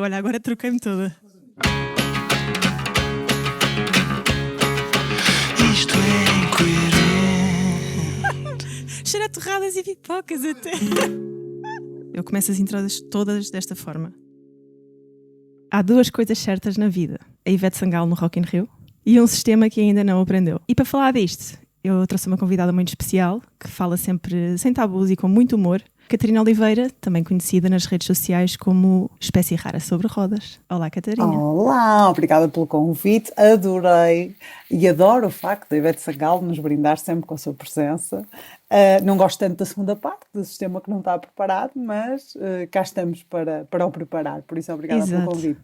Olha, agora troquei-me toda. Isto é incoerente. Cheira a torradas e pipocas até. Eu começo as intros todas desta forma. Há duas coisas certas na vida. A Ivete Sangalo no Rock in Rio e um sistema que ainda não aprendeu. E para falar disto, eu trouxe uma convidada muito especial, que fala sempre sem tabus e com muito humor. Catarina Oliveira, também conhecida nas redes sociais como Espécie Rara sobre Rodas. Olá, Catarina. Olá, obrigada pelo convite, adorei e adoro o facto da Ivete Sangalo nos brindar sempre com a sua presença. Não gosto tanto da segunda parte, do sistema que não está preparado, mas cá estamos para o preparar, por isso obrigada pelo convite.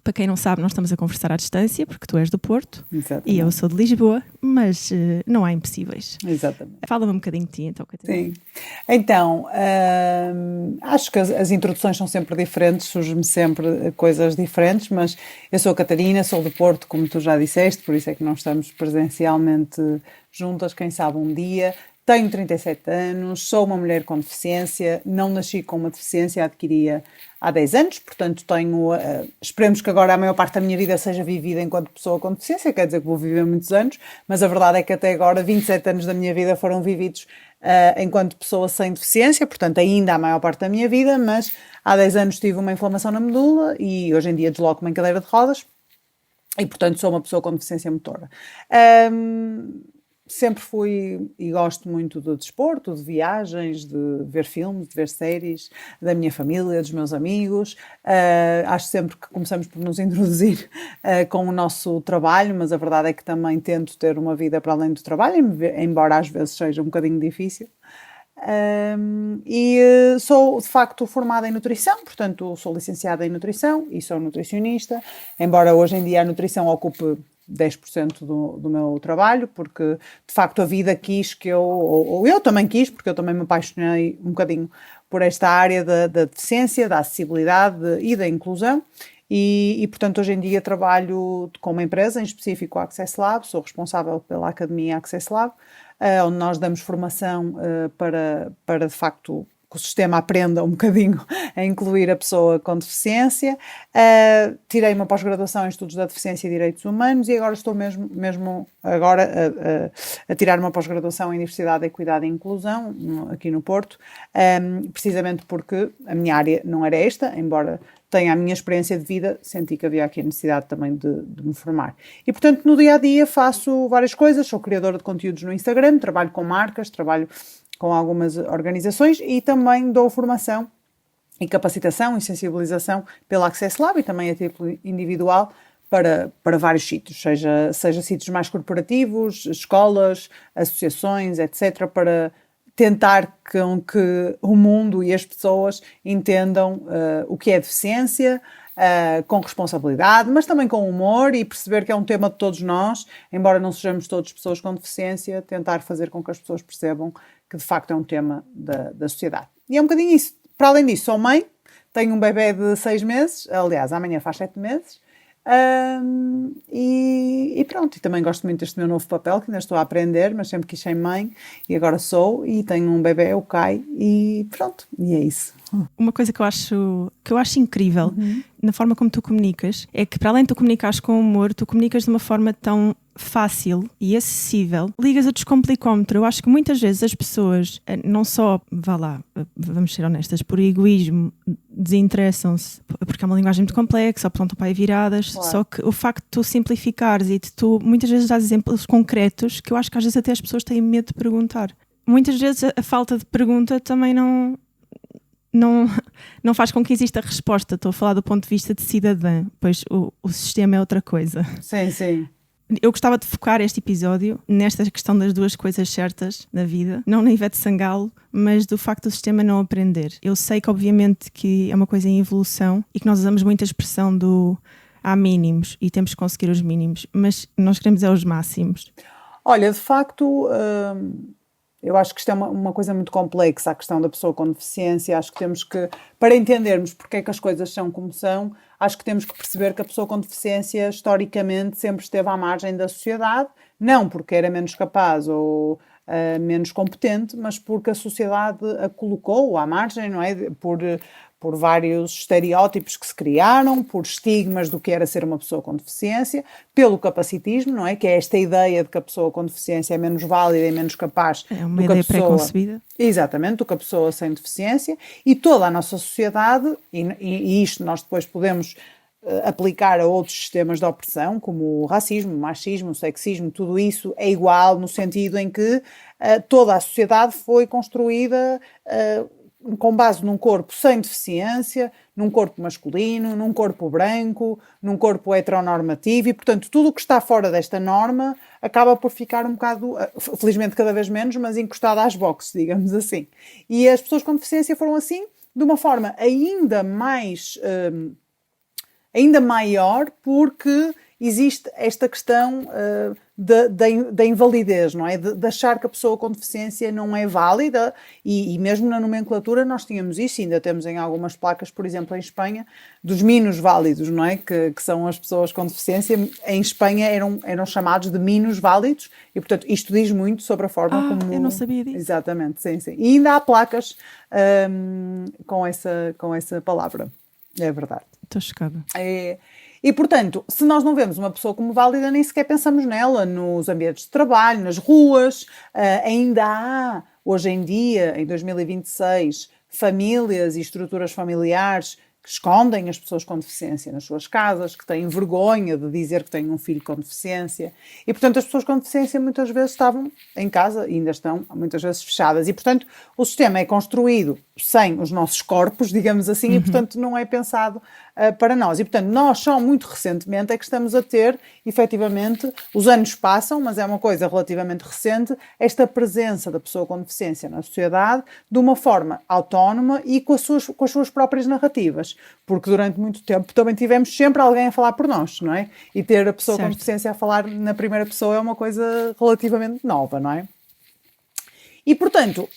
Para quem não sabe, nós estamos a conversar à distância, porque tu és do Porto. Exatamente. E eu sou de Lisboa, mas não há impossíveis. Exatamente. Fala-me um bocadinho de ti, então, Catarina. Sim. Então, acho que as introduções são sempre diferentes, surgem-me sempre coisas diferentes, mas eu sou a Catarina, sou do Porto, como tu já disseste, por isso é que não estamos presencialmente juntas, quem sabe um dia. Tenho 37 anos, sou uma mulher com deficiência, não nasci com uma deficiência, adquiria há 10 anos, portanto tenho, esperemos que agora a maior parte da minha vida seja vivida enquanto pessoa com deficiência, quer dizer que vou viver muitos anos, mas a verdade é que até agora 27 anos da minha vida foram vividos enquanto pessoa sem deficiência, portanto ainda a maior parte da minha vida, mas há 10 anos tive uma inflamação na medula e hoje em dia desloco-me em cadeira de rodas e portanto sou uma pessoa com deficiência motora. Sempre fui e gosto muito do desporto, de viagens, de ver filmes, de ver séries, da minha família, dos meus amigos. Acho sempre que começamos por nos introduzir com o nosso trabalho, mas a verdade é que também tento ter uma vida para além do trabalho, embora às vezes seja um bocadinho difícil. Sou de facto formada em nutrição, portanto sou licenciada em nutrição e sou nutricionista, embora hoje em dia a nutrição ocupe 10% do meu trabalho, porque de facto a vida quis que ou eu também quis, porque eu também me apaixonei um bocadinho por esta área da deficiência, da acessibilidade e da inclusão e portanto hoje em dia trabalho com uma empresa, em específico a Access Lab, sou responsável pela Academia Access Lab, onde nós damos formação para de facto que o sistema aprenda um bocadinho a incluir a pessoa com deficiência. Tirei uma pós-graduação em Estudos da Deficiência e Direitos Humanos e agora estou mesmo agora a tirar uma pós-graduação em Diversidade, Equidade e Inclusão, aqui no Porto, precisamente porque a minha área não era esta, embora tenha a minha experiência de vida, senti que havia aqui a necessidade também de me formar. E, portanto, no dia-a-dia faço várias coisas, sou criadora de conteúdos no Instagram, trabalho com marcas, trabalho com algumas organizações e também dou formação e capacitação e sensibilização pela Access Lab e também a título individual para vários sítios, seja sítios mais corporativos, escolas, associações, etc., para tentar que o mundo e as pessoas entendam o que é deficiência, com responsabilidade, mas também com humor e perceber que é um tema de todos nós, embora não sejamos todos pessoas com deficiência, tentar fazer com que as pessoas percebam que de facto é um tema da sociedade. E é um bocadinho isso. Para além disso, sou mãe, tenho um bebê de 6 meses, aliás, amanhã faz 7 meses, e pronto, e também gosto muito deste meu novo papel, que ainda estou a aprender, mas sempre quis ser mãe, e agora sou, e tenho um bebê, o Kai, e pronto, e é isso. Uma coisa que eu acho incrível na forma como tu comunicas é que, para além de tu comunicares com humor, tu comunicas de uma forma tão fácil e acessível, ligas o descomplicómetro. Eu acho que muitas vezes as pessoas, não só, vamos ser honestas, por egoísmo, desinteressam-se porque é uma linguagem muito complexa ou pronto para aí viradas, claro. Só que o facto de tu simplificares e de tu muitas vezes dar exemplos concretos, que eu acho que às vezes até as pessoas têm medo de perguntar. Muitas vezes a falta de pergunta também não faz com que exista resposta. Estou a falar do ponto de vista de cidadã, pois o sistema é outra coisa. Sim, sim. Eu gostava de focar este episódio nesta questão das duas coisas certas da vida, não na Ivete Sangalo, mas do facto do sistema não aprender. Eu sei que obviamente que é uma coisa em evolução e que nós usamos muita expressão do há mínimos e temos que conseguir os mínimos, mas nós queremos os máximos. Olha, de facto, eu acho que isto é uma coisa muito complexa, a questão da pessoa com deficiência. Acho que temos que, para entendermos porque é que as coisas são como são, acho que temos que perceber que a pessoa com deficiência historicamente sempre esteve à margem da sociedade, não porque era menos capaz ou menos competente, mas porque a sociedade a colocou à margem, não é? por vários estereótipos que se criaram, por estigmas do que era ser uma pessoa com deficiência, pelo capacitismo, não é? Que é esta ideia de que a pessoa com deficiência é menos válida e menos capaz É uma ideia pré-concebida. Exatamente, do que a pessoa sem deficiência, e toda a nossa sociedade, e isto nós depois podemos aplicar a outros sistemas de opressão, como o racismo, o machismo, o sexismo, tudo isso é igual no sentido em que toda a sociedade foi construída com base num corpo sem deficiência, num corpo masculino, num corpo branco, num corpo heteronormativo e, portanto, tudo o que está fora desta norma acaba por ficar um bocado, felizmente cada vez menos, mas encostado às boxes, digamos assim. E as pessoas com deficiência foram assim, de uma forma ainda maior, porque existe esta questão da invalidez, não é? De achar que a pessoa com deficiência não é válida e mesmo na nomenclatura nós tínhamos isso, ainda temos em algumas placas, por exemplo, em Espanha, dos minusválidos, não é? Que são as pessoas com deficiência. Em Espanha eram chamados de minusválidos e, portanto, isto diz muito sobre a forma como... eu não sabia disso. Exatamente, sim, sim. E ainda há placas com essa palavra. É verdade. Estou chocada. E, portanto, se nós não vemos uma pessoa como válida, nem sequer pensamos nela nos ambientes de trabalho, nas ruas. Ainda há, hoje em dia, em 2026, famílias e estruturas familiares que escondem as pessoas com deficiência nas suas casas, que têm vergonha de dizer que têm um filho com deficiência. E, portanto, as pessoas com deficiência muitas vezes estavam em casa e ainda estão muitas vezes fechadas. E, portanto, o sistema é construído sem os nossos corpos, digamos assim, e, portanto, não é pensado para nós. E, portanto, nós só muito recentemente é que estamos a ter, efetivamente, os anos passam, mas é uma coisa relativamente recente, esta presença da pessoa com deficiência na sociedade de uma forma autónoma e com as suas próprias narrativas. Porque durante muito tempo também tivemos sempre alguém a falar por nós, não é? E ter a pessoa com deficiência a falar na primeira pessoa é uma coisa relativamente nova, não é? E, portanto,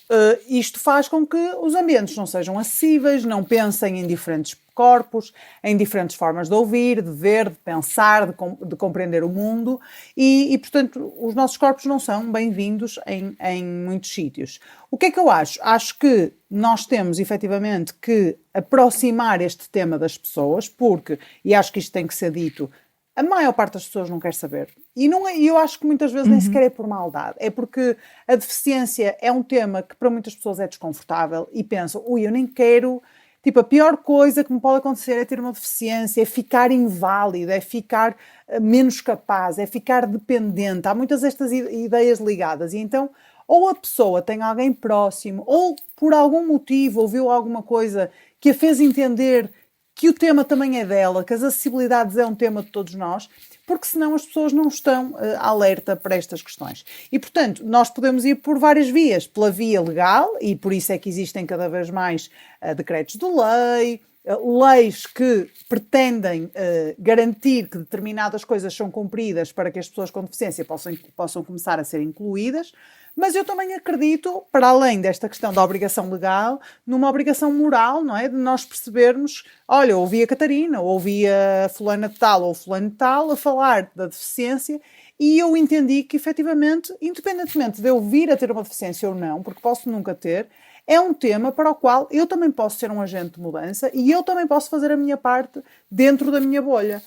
isto faz com que os ambientes não sejam acessíveis, não pensem em diferentes corpos, em diferentes formas de ouvir, de ver, de pensar, de compreender o mundo e, portanto, os nossos corpos não são bem-vindos em muitos sítios. O que é que eu acho? Acho que nós temos, efetivamente, que aproximar este tema das pessoas, porque, e acho que isto tem que ser dito, a maior parte das pessoas não quer saber. E eu acho que muitas vezes nem sequer é por maldade. É porque a deficiência é um tema que para muitas pessoas é desconfortável e pensam, eu nem quero... Tipo, a pior coisa que me pode acontecer é ter uma deficiência, é ficar inválido, é ficar menos capaz, é ficar dependente. Há muitas destas ideias ligadas. E então, ou a pessoa tem alguém próximo, ou por algum motivo ouviu alguma coisa que a fez entender que o tema também é dela, que as acessibilidades é um tema de todos nós, porque senão as pessoas não estão alerta para estas questões. E, portanto, nós podemos ir por várias vias. Pela via legal, e por isso é que existem cada vez mais decretos de lei, leis que pretendem garantir que determinadas coisas são cumpridas para que as pessoas com deficiência possam começar a ser incluídas. Mas eu também acredito, para além desta questão da obrigação legal, numa obrigação moral, não é? De nós percebermos, olha, ouvi a Catarina, ouvi a fulana de tal ou fulano de tal a falar da deficiência e eu entendi que, efetivamente, independentemente de eu vir a ter uma deficiência ou não, porque posso nunca ter, é um tema para o qual eu também posso ser um agente de mudança e eu também posso fazer a minha parte dentro da minha bolha.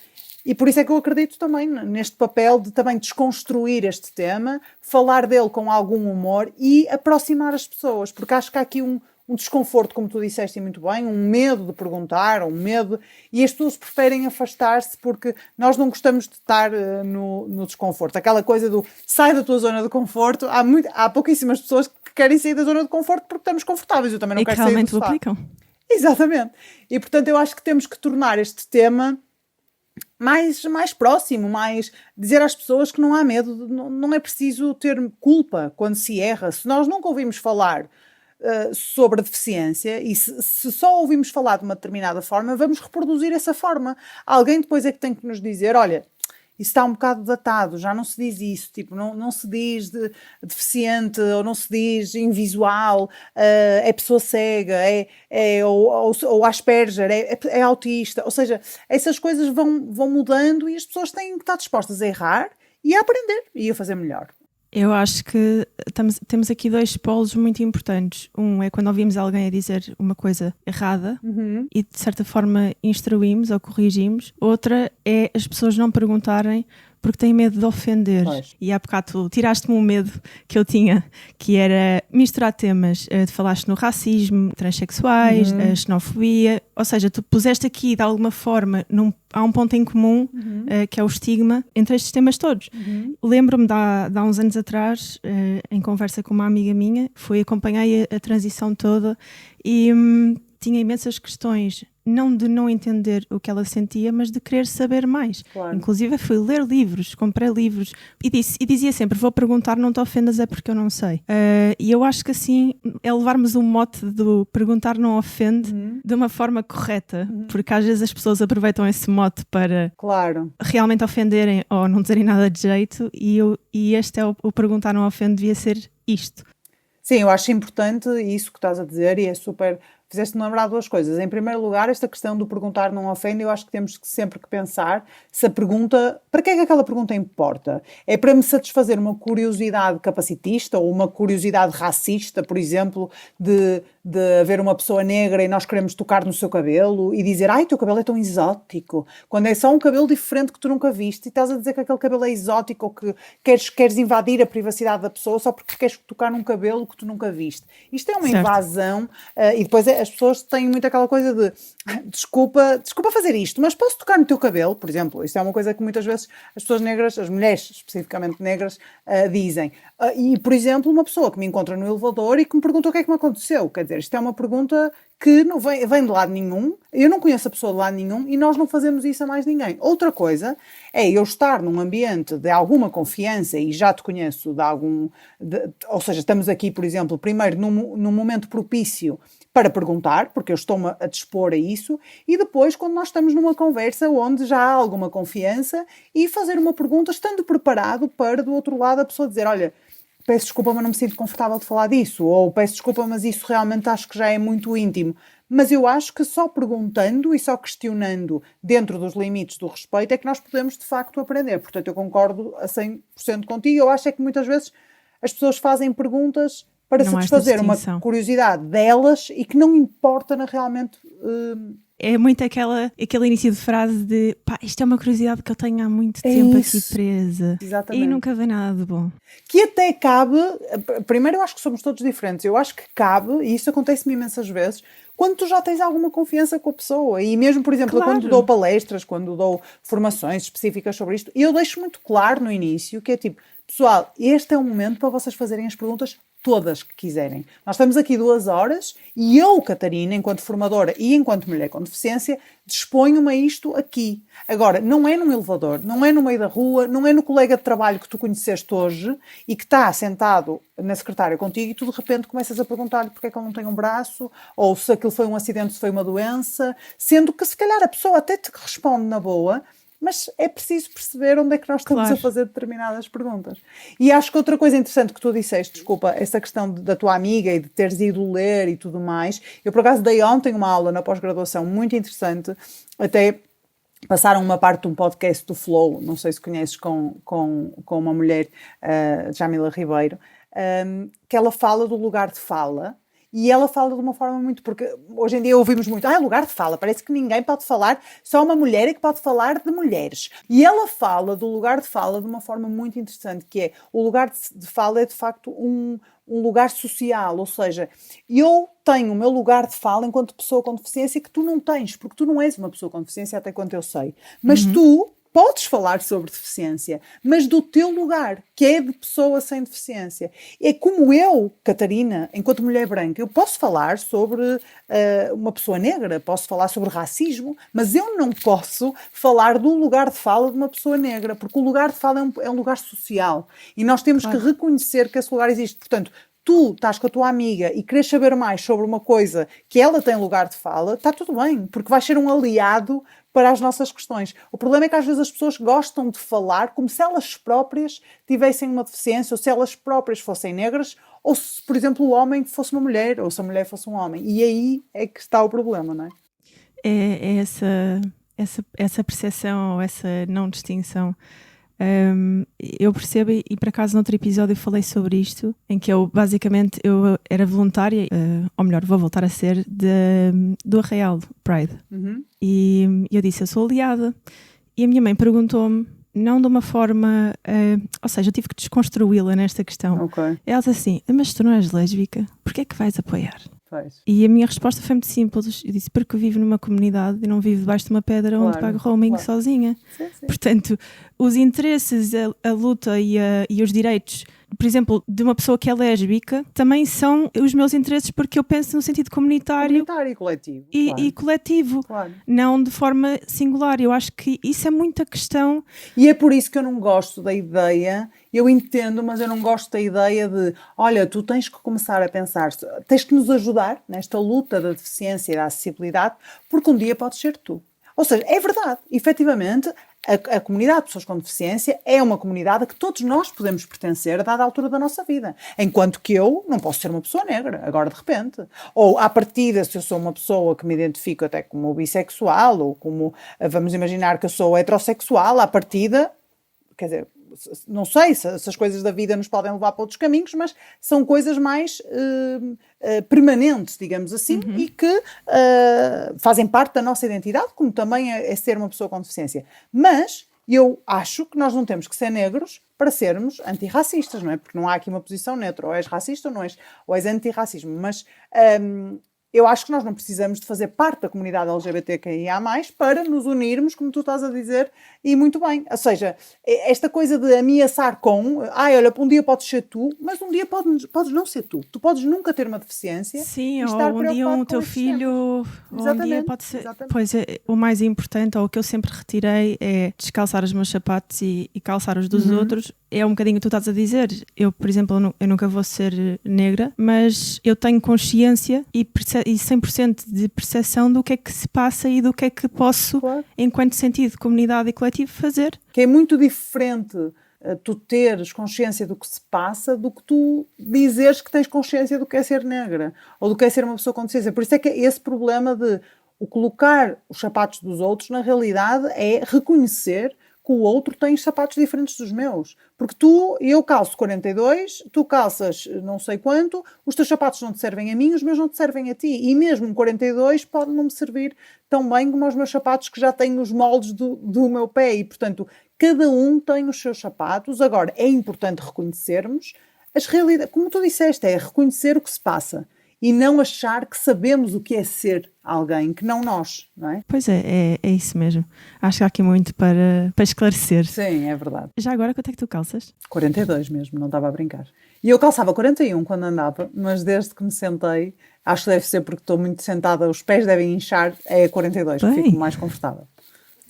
E por isso é que eu acredito também neste papel de também desconstruir este tema, falar dele com algum humor e aproximar as pessoas, porque acho que há aqui um desconforto, como tu disseste muito bem, um medo de perguntar, um medo, e as pessoas preferem afastar-se porque nós não gostamos de estar no desconforto. Aquela coisa do sai da tua zona de conforto, há pouquíssimas pessoas que querem sair da zona de conforto porque estamos confortáveis, eu também não quero sair do sofá. E que realmente o aplicam. Exatamente. E portanto eu acho que temos que tornar este tema mais próximo, mais dizer às pessoas que não há medo, não é preciso ter culpa quando se erra. Se nós nunca ouvimos falar sobre a deficiência e se só ouvimos falar de uma determinada forma, vamos reproduzir essa forma. Alguém depois é que tem que nos dizer, olha, isso está um bocado datado, já não se diz isso, tipo, não se diz deficiente ou não se diz invisual, é pessoa cega, ou Asperger, é autista, ou seja, essas coisas vão mudando e as pessoas têm que estar dispostas a errar e a aprender e a fazer melhor. Eu acho que temos aqui dois polos muito importantes. Um é quando ouvimos alguém a dizer uma coisa errada e de certa forma instruímos ou corrigimos. Outra é as pessoas não perguntarem porque têm medo de ofender. Pois. E há bocado tu tiraste-me um medo que eu tinha, que era misturar temas. Falaste no racismo, transexuais, a xenofobia. Ou seja, tu puseste aqui de alguma forma, há um ponto em comum, que é o estigma, entre estes temas todos. Lembro-me de há uns anos atrás, em conversa com uma amiga minha, acompanhei a transição toda e tinha imensas questões, não de não entender o que ela sentia, mas de querer saber mais. Claro. Inclusive fui ler livros, comprei livros e dizia sempre, vou perguntar, não te ofendas, é porque eu não sei. E eu acho que assim é levarmos o mote do perguntar não ofende de uma forma correta, porque às vezes as pessoas aproveitam esse mote para realmente ofenderem ou não dizerem nada de jeito e este é o perguntar não ofende, devia ser isto. Sim, eu acho importante isso que estás a dizer e é super... Fizeste-me lembrar duas coisas. Em primeiro lugar, esta questão do perguntar não ofende, eu acho que temos sempre que pensar se a pergunta... Para que é que aquela pergunta importa? É para me satisfazer uma curiosidade capacitista ou uma curiosidade racista, por exemplo, de haver uma pessoa negra e nós queremos tocar no seu cabelo e dizer, ai, teu cabelo é tão exótico, quando é só um cabelo diferente que tu nunca viste e estás a dizer que aquele cabelo é exótico ou que queres invadir a privacidade da pessoa só porque queres tocar num cabelo que tu nunca viste. Isto é uma invasão e depois as pessoas têm muito aquela coisa de desculpa fazer isto, mas posso tocar no teu cabelo, por exemplo. Isto é uma coisa que muitas vezes as pessoas negras, as mulheres especificamente negras, dizem. E, por exemplo, uma pessoa que me encontra no elevador e que me pergunta o que é que me aconteceu. Quer dizer, isto é uma pergunta que não vem de lado nenhum, eu não conheço a pessoa de lado nenhum e nós não fazemos isso a mais ninguém. Outra coisa é eu estar num ambiente de alguma confiança e já te conheço ou seja, estamos aqui, por exemplo, primeiro num momento propício para perguntar, porque eu estou-me a dispor a isso, e depois quando nós estamos numa conversa onde já há alguma confiança e fazer uma pergunta estando preparado para do outro lado a pessoa dizer, olha, peço desculpa, mas não me sinto confortável de falar disso, ou peço desculpa, mas isso realmente acho que já é muito íntimo. Mas eu acho que só perguntando e só questionando dentro dos limites do respeito é que nós podemos de facto aprender. Portanto, eu concordo a 100% contigo. Eu acho é que muitas vezes as pessoas fazem perguntas para satisfazer uma curiosidade delas e que não importa realmente... É muito aquele início de frase de pá, isto é uma curiosidade que eu tenho há muito tempo aqui presa. Exatamente. E nunca vem nada de bom. Que até cabe, primeiro eu acho que somos todos diferentes, eu acho que cabe, e isso acontece-me imensas vezes, quando tu já tens alguma confiança com a pessoa. E mesmo, por exemplo, quando dou palestras, quando dou formações específicas sobre isto, eu deixo muito claro no início que é tipo, pessoal, este é o momento para vocês fazerem as perguntas todas que quiserem. Nós estamos aqui 2 horas e eu, Catarina, enquanto formadora e enquanto mulher com deficiência, disponho-me a isto aqui. Agora, não é num elevador, não é no meio da rua, não é no colega de trabalho que tu conheceste hoje e que está sentado na secretária contigo e tu de repente começas a perguntar-lhe porque é que ele não tem um braço ou se aquilo foi um acidente, se foi uma doença, sendo que se calhar a pessoa até te responde na boa, mas é preciso perceber onde é que nós estamos a fazer determinadas perguntas. E acho que outra coisa interessante que tu disseste, desculpa, essa questão da tua amiga e de teres ido ler e tudo mais, eu por acaso dei ontem uma aula na pós-graduação muito interessante, até passaram uma parte de um podcast do Flow, não sei se conheces, com uma mulher, Jamila Ribeiro, que ela fala do lugar de fala. E ela fala de uma forma muito... Porque hoje em dia ouvimos muito... lugar de fala. Parece que ninguém pode falar. Só uma mulher é que pode falar de mulheres. E ela fala do lugar de fala de uma forma muito interessante, que é... O lugar de fala é, de facto, um lugar social. Ou seja, eu tenho o meu lugar de fala enquanto pessoa com deficiência que tu não tens. Porque tu não és uma pessoa com deficiência, até quanto eu sei. Mas tu... podes falar sobre deficiência, mas do teu lugar, que é de pessoa sem deficiência. É como eu, Catarina, enquanto mulher branca, eu posso falar sobre uma pessoa negra, posso falar sobre racismo, mas eu não posso falar do lugar de fala de uma pessoa negra, porque o lugar de fala é um lugar social. E nós temos que reconhecer que esse lugar existe. Portanto, tu estás com a tua amiga e queres saber mais sobre uma coisa que ela tem lugar de fala, está tudo bem, porque vais ser um aliado para as nossas questões. O problema é que às vezes as pessoas gostam de falar como se elas próprias tivessem uma deficiência, ou se elas próprias fossem negras, ou se, por exemplo, o homem fosse uma mulher, ou se a mulher fosse um homem. E aí é que está o problema, não é? É essa percepção, ou essa não distinção Eu percebo, e por acaso noutro episódio eu falei sobre isto, em que eu basicamente eu era voluntária, ou melhor, vou voltar a ser, do Arraial Pride. E eu disse, eu sou aliada. E a minha mãe perguntou-me, não de uma forma, ou seja, eu tive que desconstruí-la nesta questão. Okay. Ela disse assim, mas tu não és lésbica, porquê é que vais apoiar? Faz. E a minha resposta foi muito simples. Eu disse, porque eu vivo numa comunidade e não vivo debaixo de uma pedra onde pago roaming sozinha. Sim. Portanto, os interesses, a luta e os direitos, por exemplo, de uma pessoa que é lésbica, também são os meus interesses, porque eu penso no sentido comunitário e coletivo. E coletivo, claro. Não de forma singular. Eu acho que isso é muita questão. E é por isso que eu não gosto da ideia, eu entendo, mas eu não gosto da ideia de, olha, tu tens que começar a pensar, tens que nos ajudar nesta luta da deficiência e da acessibilidade, porque um dia podes ser tu. Ou seja, é verdade, efetivamente, a comunidade de pessoas com deficiência é uma comunidade a que todos nós podemos pertencer a dada altura da nossa vida. Enquanto que eu não posso ser uma pessoa negra, agora de repente. Ou, à partida, se eu sou uma pessoa que me identifico até como bissexual, ou como, vamos imaginar que eu sou heterossexual, à partida, quer dizer, não sei se as coisas da vida nos podem levar para outros caminhos, mas são coisas mais permanentes, digamos assim, e que fazem parte da nossa identidade, como também é ser uma pessoa com deficiência. Mas eu acho que nós não temos que ser negros para sermos antirracistas, não é? Porque não há aqui uma posição neutra, ou és racista ou és antirracismo, mas eu acho que nós não precisamos de fazer parte da comunidade LGBTQIA+, para nos unirmos, como tu estás a dizer, e muito bem. Ou seja, esta coisa de ameaçar com, olha, um dia podes ser tu, mas um dia podes não ser tu. Tu podes nunca ter uma deficiência. Sim, e estar ou um dia o teu filho, ou um dia pode ser. Exatamente. Pois é, o mais importante, ou o que eu sempre retirei, é descalçar os meus sapatos e calçar os dos outros. É um bocadinho o que tu estás a dizer. Eu, por exemplo, eu nunca vou ser negra, mas eu tenho consciência e 100% de percepção do que é que se passa e do que é que posso, enquanto sentido de comunidade e coletivo, fazer. Que é muito diferente tu teres consciência do que se passa do que tu dizeres que tens consciência do que é ser negra ou do que é ser uma pessoa com deficiência. Por isso é que esse problema de o colocar os sapatos dos outros, na realidade, é reconhecer que o outro tem sapatos diferentes dos meus. Porque eu calço 42, tu calças não sei quanto, os teus sapatos não te servem a mim, os meus não te servem a ti. E mesmo um 42 pode não me servir tão bem como os meus sapatos que já têm os moldes do meu pé. E, portanto, cada um tem os seus sapatos. Agora, é importante reconhecermos as realidades. Como tu disseste, é reconhecer o que se passa. E não achar que sabemos o que é ser alguém, que não nós, não é? Pois é isso mesmo. Acho que há aqui muito para esclarecer. Sim, é verdade. Já agora, quanto é que tu calças? 42 mesmo, não estava a brincar. E eu calçava 41 quando andava, mas desde que me sentei, acho que deve ser porque estou muito sentada, os pés devem inchar, é 42, que fico mais confortável.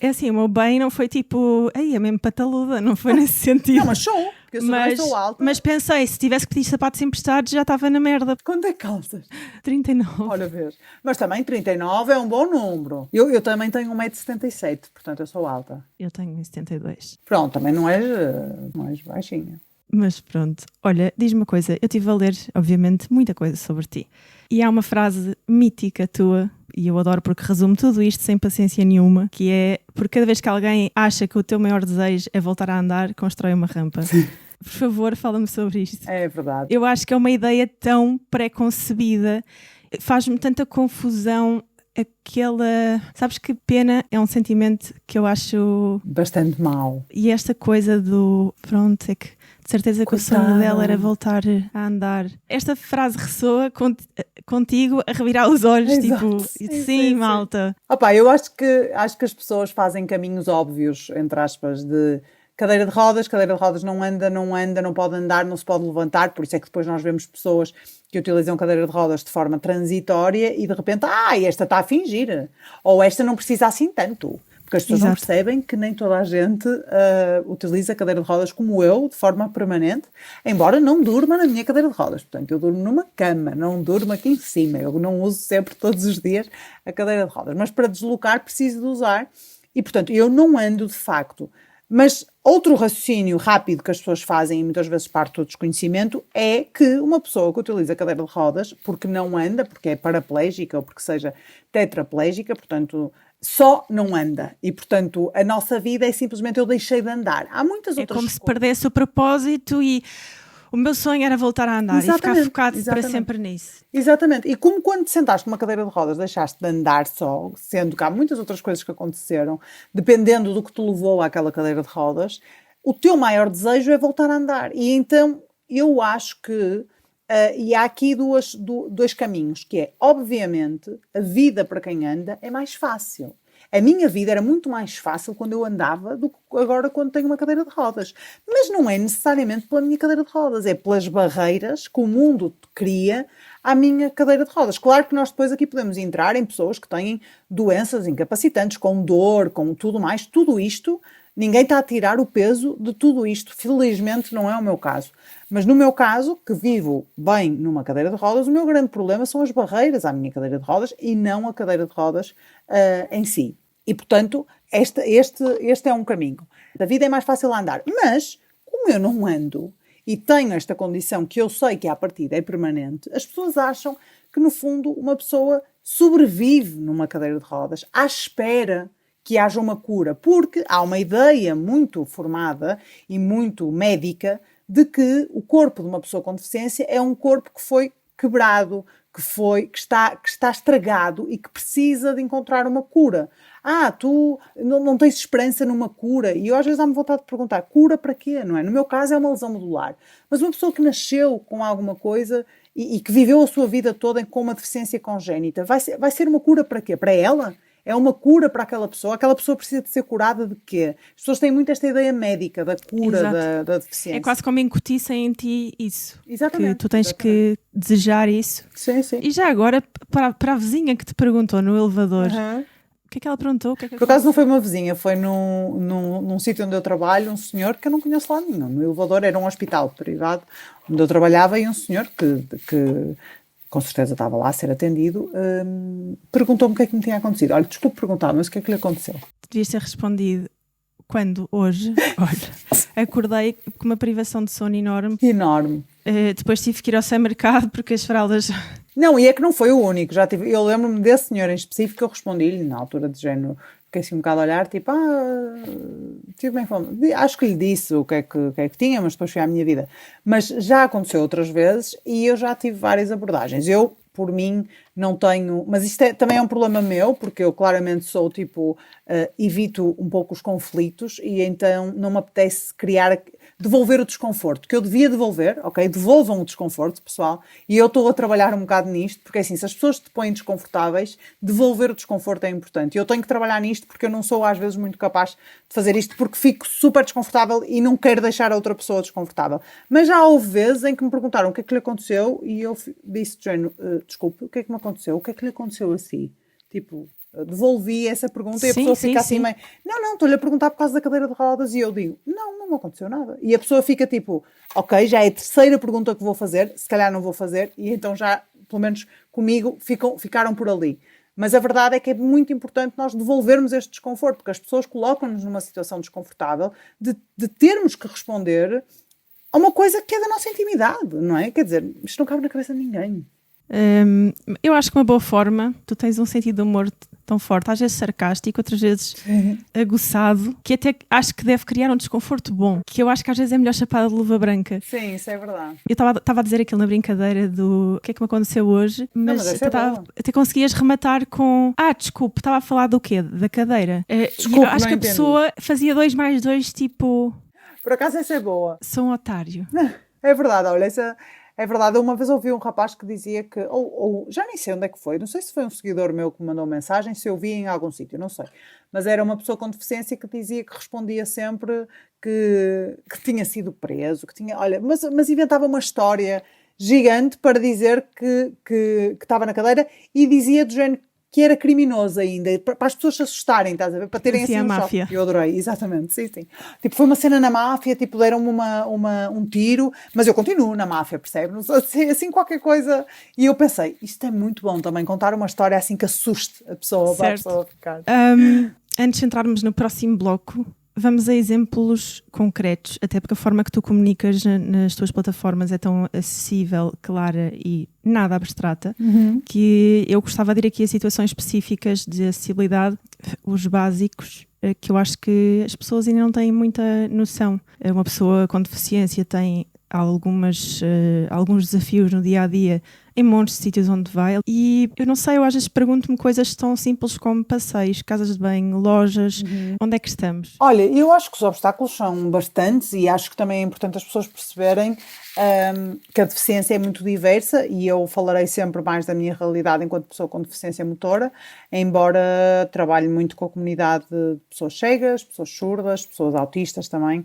É assim, o meu bem não foi tipo, é mesmo pataluda, não foi nesse sentido. Não, mas sou, porque eu sou alta. Mas pensei, se tivesse que pedir sapatos emprestados já estava na merda. Quanto é que calças? 39. Olha, vês. Mas também 39 é um bom número. Eu também tenho 1,77m, portanto eu sou alta. Eu tenho 1,72m. Pronto, também não és baixinha. Mas pronto, olha, diz-me uma coisa, eu estive a ler, obviamente, muita coisa sobre ti. E há uma frase mítica tua, e eu adoro porque resume tudo isto sem paciência nenhuma, que é, por cada vez que alguém acha que o teu maior desejo é voltar a andar, constrói uma rampa. Sim. Por favor, fala-me sobre isto. É verdade. Eu acho que é uma ideia tão pré-concebida, faz-me tanta confusão. Sabes que pena é um sentimento que eu acho bastante mau. E esta coisa pronto, é que de certeza que o sonho dela era voltar a andar. Esta frase ressoa contigo a revirar os olhos, exato. Tipo, sim, malta. Opa, eu acho que as pessoas fazem caminhos óbvios, entre aspas, de cadeira de rodas não anda, não pode andar, não se pode levantar, por isso é que depois nós vemos pessoas que utilizam cadeira de rodas de forma transitória e de repente, esta está a fingir, ou esta não precisa assim tanto. Porque as pessoas não percebem que nem toda a gente utiliza a cadeira de rodas como eu, de forma permanente, embora não durma na minha cadeira de rodas. Portanto, eu durmo numa cama, não durmo aqui em cima. Eu não uso sempre, todos os dias, a cadeira de rodas. Mas para deslocar preciso de usar. E, portanto, eu não ando de facto. Mas outro raciocínio rápido que as pessoas fazem, e muitas vezes parte do desconhecimento, é que uma pessoa que utiliza a cadeira de rodas, porque não anda, porque é paraplégica ou porque seja tetraplégica, portanto só não anda. E, portanto, a nossa vida é simplesmente eu deixei de andar. Há muitas outras coisas. É como se perdesse o propósito e o meu sonho era voltar a andar e ficar focado para sempre nisso. Exatamente. E como quando te sentaste numa cadeira de rodas deixaste de andar só, sendo que há muitas outras coisas que aconteceram, dependendo do que te levou àquela cadeira de rodas, o teu maior desejo é voltar a andar. E então eu acho que e há aqui dois caminhos, que é, obviamente, a vida para quem anda é mais fácil. A minha vida era muito mais fácil quando eu andava do que agora quando tenho uma cadeira de rodas. Mas não é necessariamente pela minha cadeira de rodas, é pelas barreiras que o mundo cria à minha cadeira de rodas. Claro que nós depois aqui podemos entrar em pessoas que têm doenças incapacitantes, com dor, com tudo mais. Tudo isto, ninguém está a tirar o peso de tudo isto. Felizmente não é o meu caso. Mas no meu caso, que vivo bem numa cadeira de rodas, o meu grande problema são as barreiras à minha cadeira de rodas e não a cadeira de rodas em si. E, portanto, este é um caminho. A vida é mais fácil andar. Mas, como eu não ando e tenho esta condição que eu sei que à partida é permanente, as pessoas acham que, no fundo, uma pessoa sobrevive numa cadeira de rodas à espera que haja uma cura. Porque há uma ideia muito formada e muito médica de que o corpo de uma pessoa com deficiência é um corpo que foi quebrado, que está estragado e que precisa de encontrar uma cura. Tu não tens esperança numa cura. E eu às vezes dá-me vontade de perguntar, cura para quê, não é? No meu caso é uma lesão medular. Mas uma pessoa que nasceu com alguma coisa e que viveu a sua vida toda com uma deficiência congénita, vai ser uma cura para quê? Para ela? É uma cura para aquela pessoa? Aquela pessoa precisa de ser curada de quê? As pessoas têm muito esta ideia médica da cura da deficiência. É quase como incutissem em ti isso. Exatamente. Que tu tens que desejar isso. Sim, sim. E já agora, para a vizinha que te perguntou no elevador, o que é que ela perguntou? Por acaso não foi uma vizinha, foi num sítio onde eu trabalho, um senhor que eu não conheço lá nenhum. No elevador era um hospital privado onde eu trabalhava e um senhor que com certeza estava lá a ser atendido, perguntou-me o que é que me tinha acontecido. Olha, desculpe perguntar, mas o que é que lhe aconteceu? Devias ter respondido quando hoje, acordei com uma privação de sono enorme. Enorme. Depois tive que ir ao supermercado porque as fraldas... Não, e é que não foi o único. Eu lembro-me desse senhor em específico, eu respondi-lhe na altura de género, fiquei assim um bocado a olhar, tipo, tive bem fome. Acho que lhe disse o que é que tinha, mas depois foi à minha vida. Mas já aconteceu outras vezes e eu já tive várias abordagens. Eu, por mim, não tenho... Mas isto também é um problema meu, porque eu claramente sou, evito um pouco os conflitos e então não me apetece devolver o desconforto, que eu devia devolver, ok? Devolvam o desconforto, pessoal, e eu estou a trabalhar um bocado nisto, porque assim, se as pessoas te põem desconfortáveis, devolver o desconforto é importante. E eu tenho que trabalhar nisto porque eu não sou às vezes muito capaz de fazer isto, porque fico super desconfortável e não quero deixar a outra pessoa desconfortável. Mas já houve vezes em que me perguntaram o que é que lhe aconteceu e eu disse, desculpe, o que é que me aconteceu? O que é que lhe aconteceu assim? Devolvi essa pergunta e a pessoa fica assim meio... Não, estou-lhe a perguntar por causa da cadeira de rodas e eu digo, não me aconteceu nada. E a pessoa fica ok, já é a terceira pergunta que vou fazer, se calhar não vou fazer, e então já, pelo menos comigo, ficaram por ali. Mas a verdade é que é muito importante nós devolvermos este desconforto, porque as pessoas colocam-nos numa situação desconfortável de termos que responder a uma coisa que é da nossa intimidade, não é? Quer dizer, isto não cabe na cabeça de ninguém. Eu acho que uma boa forma, tu tens um sentido de humor tão forte, às vezes sarcástico, outras vezes aguçado, que até acho que deve criar um desconforto bom, que eu acho que às vezes é melhor chapada de luva branca. Sim, isso é verdade. Eu estava a dizer aquilo na brincadeira do que é que me aconteceu hoje, mas até conseguias rematar com desculpe, estava a falar do quê? Da cadeira. Desculpe, acho que a pessoa fazia 2 mais 2 Por acaso essa é boa. Sou um otário. É verdade, olha, essa... É verdade, eu uma vez ouvi um rapaz que dizia que, ou já nem sei onde é que foi, não sei se foi um seguidor meu que me mandou mensagem, se eu vi em algum sítio, não sei. Mas era uma pessoa com deficiência que dizia que respondia sempre que tinha sido preso, que tinha, olha, mas inventava uma história gigante para dizer que estava na cadeira e dizia do género que era criminoso ainda, para as pessoas se assustarem, estás a ver? Para terem assim um choque. Eu adorei, exatamente, sim. Foi uma cena na máfia, deram-me um tiro, mas eu continuo na máfia, percebes? Assim, qualquer coisa. E eu pensei, isto é muito bom também, contar uma história assim que assuste a pessoa, para a pessoa ficar. Antes de entrarmos no próximo bloco, vamos a exemplos concretos, até porque a forma que tu comunicas nas tuas plataformas é tão acessível, clara e nada abstrata, que eu gostava de ir aqui a situações específicas de acessibilidade. os básicos, que eu acho que as pessoas ainda não têm muita noção. Uma pessoa com deficiência tem alguns desafios no dia a dia em montes de sítios onde vai, e eu não sei, eu às vezes pergunto-me coisas tão simples como passeios, casas de banho, lojas, onde é que estamos? Olha, eu acho que os obstáculos são bastantes e acho que também é importante as pessoas perceberem que a deficiência é muito diversa, e eu falarei sempre mais da minha realidade enquanto pessoa com deficiência motora, embora trabalhe muito com a comunidade de pessoas cegas, pessoas surdas, pessoas autistas também,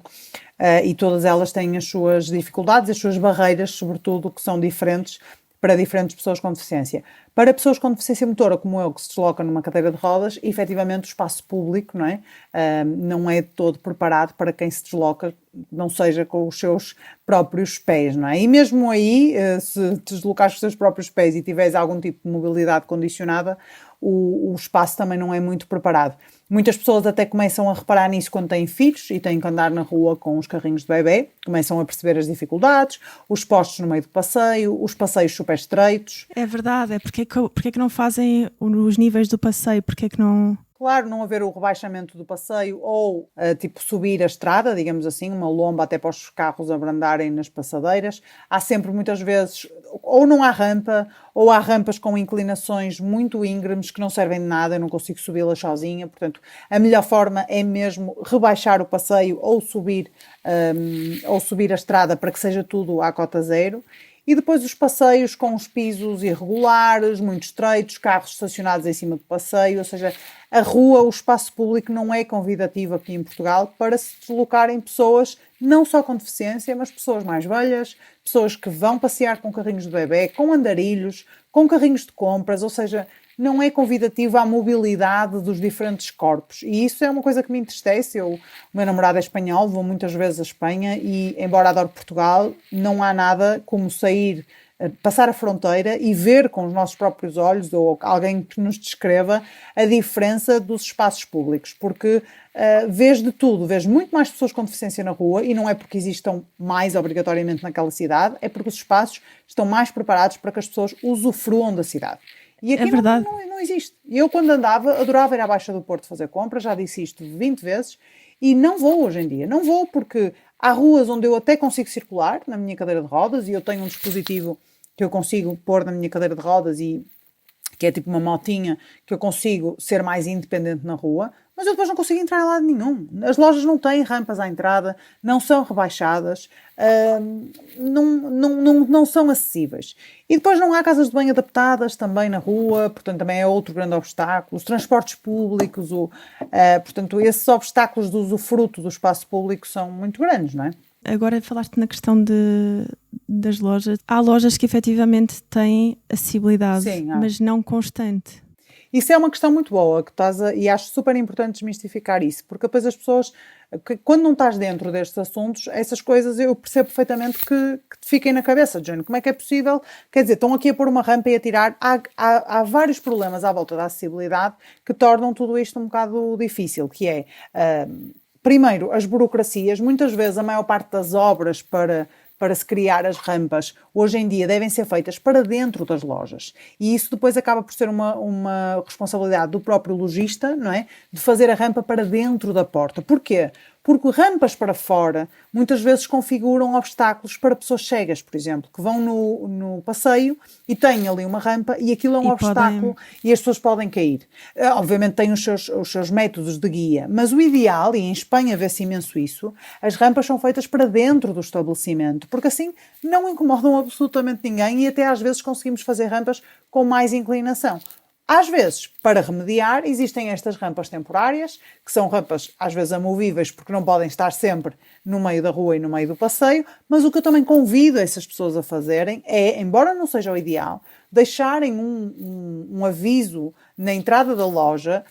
e todas elas têm as suas dificuldades, as suas barreiras, sobretudo, que são diferentes para diferentes pessoas com deficiência. Para pessoas com deficiência motora, como eu, que se desloca numa cadeira de rodas, efetivamente o espaço público, não é? Não é todo preparado para quem se desloca, não seja com os seus próprios pés, não é? E mesmo aí, se te deslocares com os seus próprios pés e tiveres algum tipo de mobilidade condicionada, o espaço também não é muito preparado. Muitas pessoas até começam a reparar nisso quando têm filhos e têm que andar na rua com os carrinhos de bebê, começam a perceber as dificuldades, os postos no meio do passeio, os passeios super estreitos. É verdade, porque é que não fazem os níveis do passeio, porque é que não... Claro, não haver o rebaixamento do passeio ou, tipo, subir a estrada, digamos assim, uma lomba até para os carros abrandarem nas passadeiras. Há sempre, muitas vezes, ou não há rampa, ou há rampas com inclinações muito íngremes que não servem de nada, eu não consigo subi-las sozinha. Portanto, a melhor forma é mesmo rebaixar o passeio ou subir a estrada para que seja tudo à cota zero. E depois os passeios com os pisos irregulares, muito estreitos, carros estacionados em cima do passeio, ou seja, a rua, o espaço público não é convidativo aqui em Portugal para se deslocarem pessoas não só com deficiência, mas pessoas mais velhas, pessoas que vão passear com carrinhos de bebê, com andarilhos, com carrinhos de compras, ou seja, não é convidativo à mobilidade dos diferentes corpos. E isso é uma coisa que me entristece. O meu namorado é espanhol, vou muitas vezes à Espanha e, embora adore Portugal, não há nada como sair, passar a fronteira e ver com os nossos próprios olhos, ou alguém que nos descreva, a diferença dos espaços públicos. Porque vês de tudo, vês muito mais pessoas com deficiência na rua, e não é porque existam mais obrigatoriamente naquela cidade, é porque os espaços estão mais preparados para que as pessoas usufruam da cidade. E aqui não existe. Eu, quando andava, adorava ir à Baixa do Porto fazer compras, já disse isto 20 vezes, e não vou hoje em dia. Não vou porque há ruas onde eu até consigo circular na minha cadeira de rodas, e eu tenho um dispositivo que eu consigo pôr na minha cadeira de rodas, e que é tipo uma motinha, que eu consigo ser mais independente na rua, mas eu depois não consigo entrar em lado nenhum. As lojas não têm rampas à entrada, não são rebaixadas, não são acessíveis. E depois não há casas de banho adaptadas também na rua, portanto também é outro grande obstáculo. Os transportes públicos, portanto esses obstáculos do usufruto do espaço público são muito grandes, não é? Agora falaste na questão das lojas. Há lojas que efetivamente têm acessibilidade, Sim, mas não constante. Isso é uma questão muito boa que e acho super importante desmistificar isso, porque depois as pessoas, quando não estás dentro destes assuntos, essas coisas eu percebo perfeitamente que te fiquem na cabeça, Jane. Como é que é possível? Quer dizer, estão aqui a pôr uma rampa e a tirar. Há vários problemas à volta da acessibilidade que tornam tudo isto um bocado difícil, que é... primeiro, as burocracias. Muitas vezes a maior parte das obras para se criar as rampas, hoje em dia devem ser feitas para dentro das lojas. E isso depois acaba por ser uma responsabilidade do próprio lojista, não é? De fazer a rampa para dentro da porta. Porquê? Porque rampas para fora muitas vezes configuram obstáculos para pessoas cegas, por exemplo, que vão no passeio e têm ali uma rampa e aquilo é um obstáculo e as pessoas podem cair. Obviamente têm os seus métodos de guia, mas o ideal, e em Espanha vê-se imenso isso, as rampas são feitas para dentro do estabelecimento, porque assim não incomodam absolutamente ninguém e até às vezes conseguimos fazer rampas com mais inclinação. Às vezes, para remediar, existem estas rampas temporárias, que são rampas às vezes amovíveis porque não podem estar sempre no meio da rua e no meio do passeio, mas o que eu também convido essas pessoas a fazerem é, embora não seja o ideal, deixarem um aviso na entrada da loja,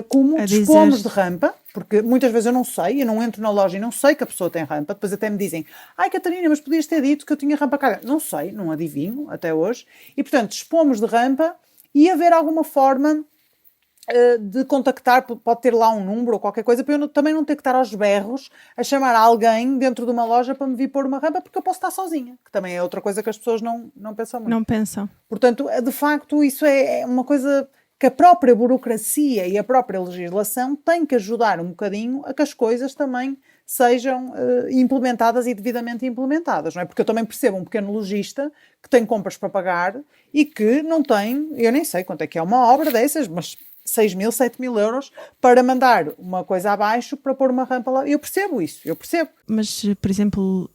como dispomos de rampa, porque muitas vezes eu não entro na loja e não sei que a pessoa tem rampa, depois até me dizem, ai Catarina, mas podias ter dito que eu tinha rampa cá. Não sei, não adivinho até hoje, e portanto dispomos de rampa e haver alguma forma de contactar, pode ter lá um número ou qualquer coisa, para eu também não ter que estar aos berros a chamar alguém dentro de uma loja para me vir pôr uma rampa, porque eu posso estar sozinha, que também é outra coisa que as pessoas não pensam muito. Não pensam. Portanto, de facto, isso é uma coisa que a própria burocracia e a própria legislação têm que ajudar um bocadinho a que as coisas também sejam implementadas e devidamente implementadas, não é? Porque eu também percebo um pequeno lojista que tem compras para pagar e que não tem, eu nem sei quanto é que é uma obra dessas, mas 6.000, 7.000 euros para mandar uma coisa abaixo para pôr uma rampa lá. Eu percebo isso, eu percebo. Mas, por exemplo,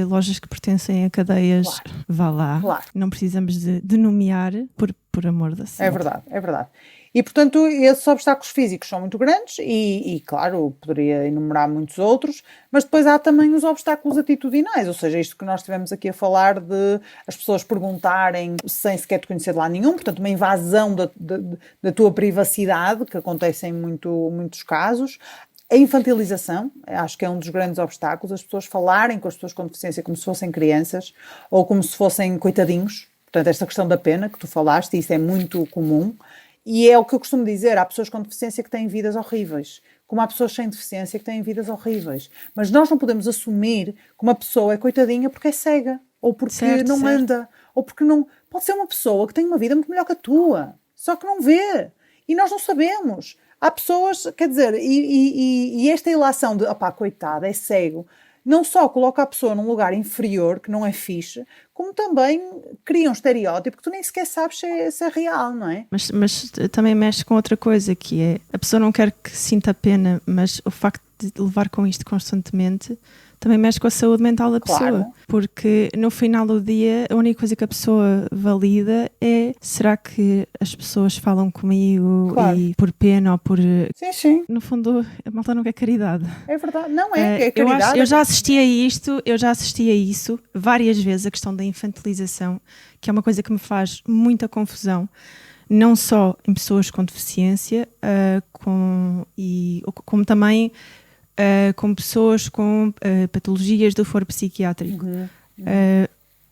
lojas que pertencem a cadeias, Claro. vá lá. Claro. Não precisamos de nomear por amor da É verdade, é verdade. E, portanto, esses obstáculos físicos são muito grandes e, claro, poderia enumerar muitos outros, mas depois há também os obstáculos atitudinais, ou seja, isto que nós estivemos aqui a falar de as pessoas perguntarem sem sequer te conhecer de lado nenhum, portanto, uma invasão da tua privacidade, que acontece em muitos casos. A infantilização, acho que é um dos grandes obstáculos, as pessoas falarem com as pessoas com deficiência como se fossem crianças ou como se fossem coitadinhos. Portanto, esta questão da pena que tu falaste, isso é muito comum. E é o que eu costumo dizer, há pessoas com deficiência que têm vidas horríveis, como há pessoas sem deficiência que têm vidas horríveis. Mas nós não podemos assumir que uma pessoa é coitadinha porque é cega, ou porque não anda, ou porque não... Pode ser uma pessoa que tem uma vida muito melhor que a tua, só que não vê. E nós não sabemos. Há pessoas, quer dizer, e esta ilação de, opá, coitada, é cego, não só coloca a pessoa num lugar inferior, que não é fixe, como também cria um estereótipo que tu nem sequer sabes se é real, não é? Mas também mexe com outra coisa, que é, a pessoa não quer que sinta pena, mas o facto de levar com isto constantemente também mexe com a saúde mental da pessoa. Claro. Porque no final do dia, a única coisa que a pessoa valida é, será que as pessoas falam comigo e por pena ou por... Sim, sim. No fundo, a malta não quer caridade. É verdade. Não é caridade. Eu já assisti a isso várias vezes, a questão da infantilização, que é uma coisa que me faz muita confusão. Não só em pessoas com deficiência, como também com pessoas com patologias do foro psiquiátrico.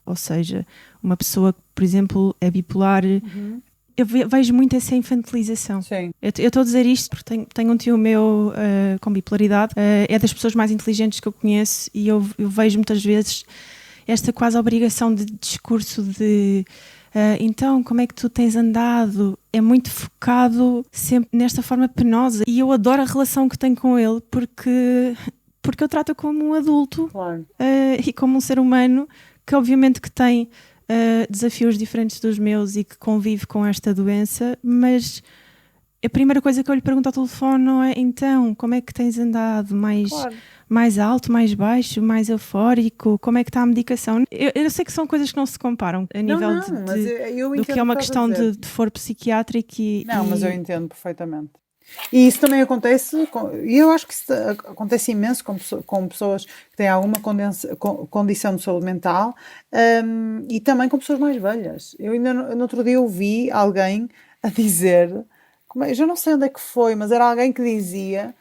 Ou seja, uma pessoa que, por exemplo, é bipolar. Eu vejo muito essa infantilização. Sim. Eu estou a dizer isto porque tenho um tio meu com bipolaridade, é das pessoas mais inteligentes que eu conheço, e eu vejo muitas vezes esta quase obrigação de discurso de... então, como é que tu tens andado? É muito focado sempre nesta forma penosa, e eu adoro a relação que tenho com ele porque eu trato como um adulto. Claro. E como um ser humano que obviamente que tem desafios diferentes dos meus e que convive com esta doença, mas a primeira coisa que eu lhe pergunto ao telefone não é, então, como é que tens andado? Mais alto, mais baixo, mais eufórico? Como é que está a medicação? Eu sei que são coisas que não se comparam a nível do que é uma questão de foro psiquiátrico mas eu entendo perfeitamente. E isso também acontece, e eu acho que isso acontece imenso com pessoas que têm alguma condição de saúde mental, e também com pessoas mais velhas. Eu ainda no outro dia ouvi alguém a dizer, eu já não sei onde é que foi, mas era alguém que dizia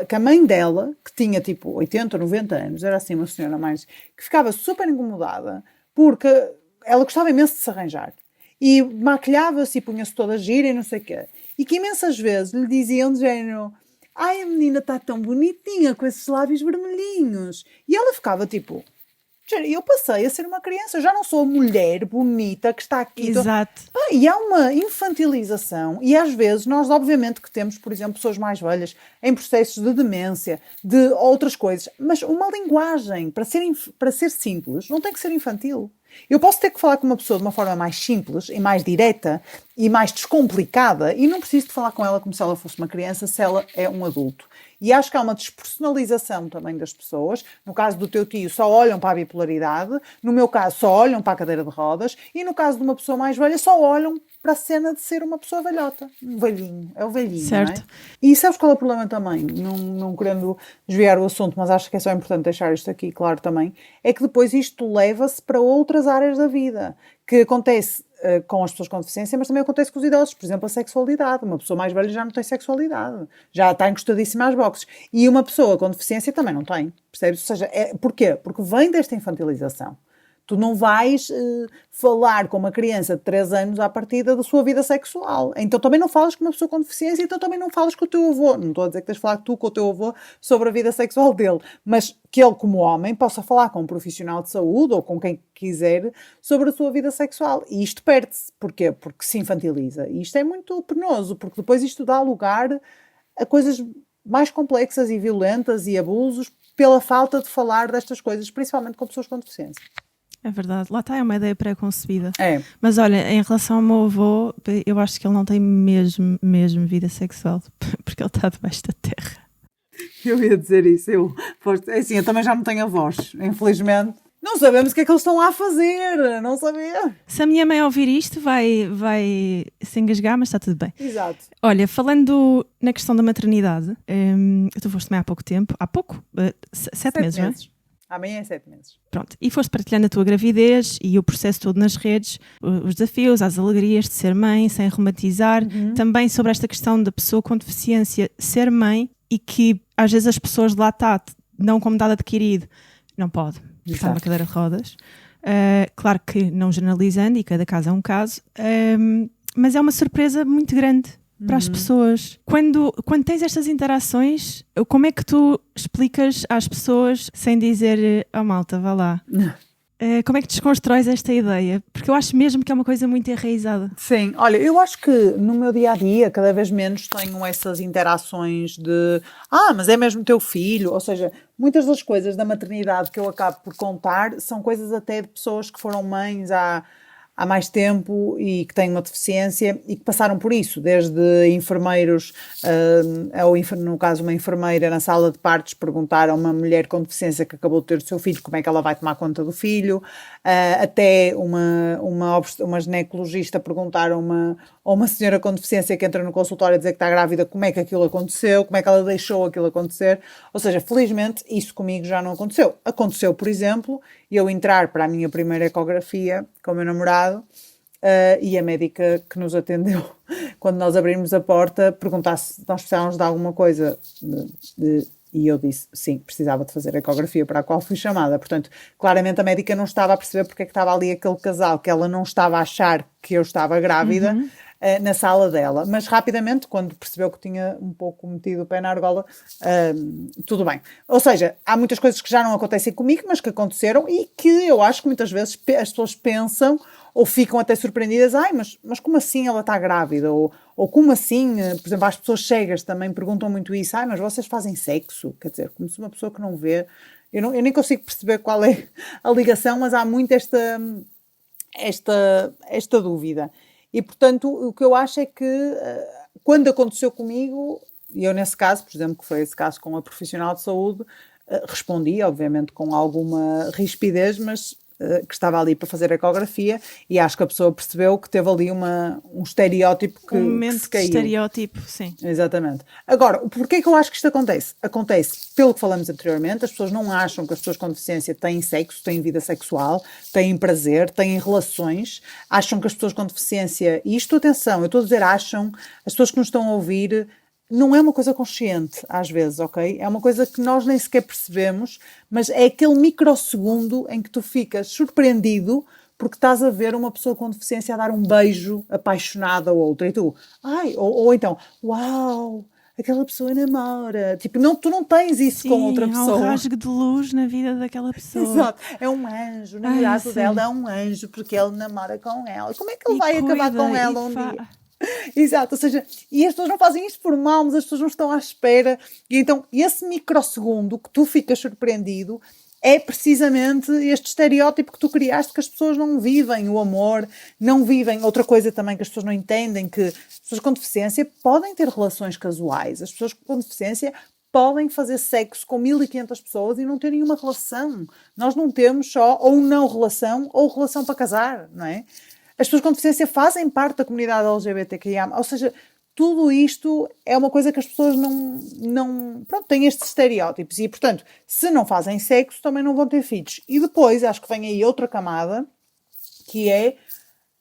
que a mãe dela, que tinha tipo 80 ou 90 anos, era assim uma senhora mais, que ficava super incomodada porque ela gostava imenso de se arranjar. E maquilhava-se e punha-se toda gira e não sei o quê. E que imensas vezes lhe diziam de género, ai, a menina está tão bonitinha com esses lábios vermelhinhos. E ela ficava tipo, eu passei a ser uma criança, já não sou a mulher bonita que está aqui. Exato. E há uma infantilização, e às vezes nós obviamente que temos, por exemplo, pessoas mais velhas em processos de demência, de outras coisas, mas uma linguagem para ser simples não tem que ser infantil. Eu posso ter que falar com uma pessoa de uma forma mais simples e mais direta e mais descomplicada, e não preciso de falar com ela como se ela fosse uma criança, se ela é um adulto. E acho que há uma despersonalização também das pessoas. No caso do teu tio, só olham para a bipolaridade. No meu caso, só olham para a cadeira de rodas. E no caso de uma pessoa mais velha, só olham para a cena de ser uma pessoa velhota. Um velhinho. É o velhinho, certo. Não é? E sabes qual é o problema também? Não querendo desviar o assunto, mas acho que é só importante deixar isto aqui claro também. É que depois isto leva-se para outras áreas da vida. Que acontece com as pessoas com deficiência, mas também acontece com os idosos. Por exemplo, a sexualidade. Uma pessoa mais velha já não tem sexualidade. Já está encostadíssima às boxes. E uma pessoa com deficiência também não tem. Percebes? Ou seja, porquê? Porque vem desta infantilização. Tu não vais falar com uma criança de 3 anos à partida da sua vida sexual. Então também não falas com uma pessoa com deficiência, então também não falas com o teu avô. Não estou a dizer que tens de falar tu com o teu avô sobre a vida sexual dele, mas que ele, como homem, possa falar com um profissional de saúde ou com quem quiser sobre a sua vida sexual. E isto perde-se. Porquê? Porque se infantiliza. E isto é muito penoso, porque depois isto dá lugar a coisas mais complexas e violentas e abusos pela falta de falar destas coisas, principalmente com pessoas com deficiência. É verdade, lá está, é uma ideia pré-concebida. É. Mas olha, em relação ao meu avô, eu acho que ele não tem mesmo vida sexual, porque ele está debaixo da terra. Eu ia dizer isso, eu também já não tenho avós, infelizmente. Não sabemos o que é que eles estão lá a fazer, não sabemos. Se a minha mãe ouvir isto, vai se engasgar, mas está tudo bem. Exato. Olha, falando na questão da maternidade, tu foste também há pouco tempo, 7 meses, não é? Amanhã é 7 meses. Pronto, e foste partilhando a tua gravidez e o processo todo nas redes, os desafios, as alegrias de ser mãe, sem romantizar, também sobre esta questão da pessoa com deficiência ser mãe e que às vezes as pessoas de lá dão como dado adquirido, não pode estar numa cadeira de rodas. Claro que não generalizando e cada caso é um caso, mas é uma surpresa muito grande para as pessoas. Quando tens estas interações, como é que tu explicas às pessoas sem dizer, oh malta, vá lá? Como é que desconstróis esta ideia? Porque eu acho mesmo que é uma coisa muito enraizada. Sim, olha, eu acho que no meu dia-a-dia cada vez menos tenho essas interações de mas é mesmo teu filho, ou seja, muitas das coisas da maternidade que eu acabo por contar são coisas até de pessoas que foram mães há mais tempo e que têm uma deficiência e que passaram por isso, desde enfermeiros, ou no caso uma enfermeira na sala de partos perguntar a uma mulher com deficiência que acabou de ter o seu filho como é que ela vai tomar conta do filho, até uma ginecologista perguntar a uma senhora com deficiência que entra no consultório a dizer que está grávida como é que aquilo aconteceu, como é que ela deixou aquilo acontecer, ou seja, felizmente isso comigo já não aconteceu. Aconteceu, por exemplo, eu entrar para a minha primeira ecografia com o meu namorado e a médica que nos atendeu, quando nós abrimos a porta, perguntasse se nós precisávamos de alguma coisa e eu disse, sim, precisava de fazer a ecografia para a qual fui chamada. Portanto, claramente a médica não estava a perceber porque é que estava ali aquele casal, que ela não estava a achar que eu estava grávida na sala dela. Mas rapidamente, quando percebeu que tinha um pouco metido o pé na argola, tudo bem. Ou seja, há muitas coisas que já não acontecem comigo, mas que aconteceram e que eu acho que muitas vezes as pessoas pensam ou ficam até surpreendidas, mas como assim ela está grávida? Ou como assim, por exemplo, as pessoas cegas também perguntam muito isso, mas vocês fazem sexo? Quer dizer, como se uma pessoa que não vê, eu nem consigo perceber qual é a ligação, mas há muito esta dúvida. E, portanto, o que eu acho é que quando aconteceu comigo, e eu nesse caso, por exemplo, que foi esse caso com a profissional de saúde, respondi, obviamente, com alguma rispidez, mas que estava ali para fazer a ecografia e acho que a pessoa percebeu que teve ali um estereótipo que momento se caiu. De estereótipo, sim. Exatamente. Agora, porquê é que eu acho que isto acontece? Acontece pelo que falamos anteriormente, as pessoas não acham que as pessoas com deficiência têm sexo, têm vida sexual, têm prazer, têm relações, acham que as pessoas com deficiência, e isto, atenção, eu estou a dizer acham, as pessoas que nos estão a ouvir, não é uma coisa consciente, às vezes, ok? É uma coisa que nós nem sequer percebemos, mas é aquele microsegundo em que tu ficas surpreendido porque estás a ver uma pessoa com deficiência a dar um beijo apaixonado a outra. E tu, ou então, uau, aquela pessoa namora. Tipo, tu não tens isso com outra pessoa. Há um rasgo de luz na vida daquela pessoa. Exato. É um anjo, o namorado dela é um anjo porque ele namora com ela. Como é que ele vai acabar com ela um dia? Exato, ou seja, e as pessoas não fazem isto por mal, mas as pessoas não estão à espera. E então, esse microsegundo que tu ficas surpreendido é precisamente este estereótipo que tu criaste, que as pessoas não vivem o amor, não vivem. Outra coisa também que as pessoas não entendem, que as pessoas com deficiência podem ter relações casuais, as pessoas com deficiência podem fazer sexo com 1500 pessoas e não ter nenhuma relação. Nós não temos só ou não relação ou relação para casar, não é? As pessoas com deficiência fazem parte da comunidade LGBTQIA+, ou seja, tudo isto é uma coisa que as pessoas pronto, têm estes estereótipos e, portanto, se não fazem sexo, também não vão ter filhos. E depois, acho que vem aí outra camada, que é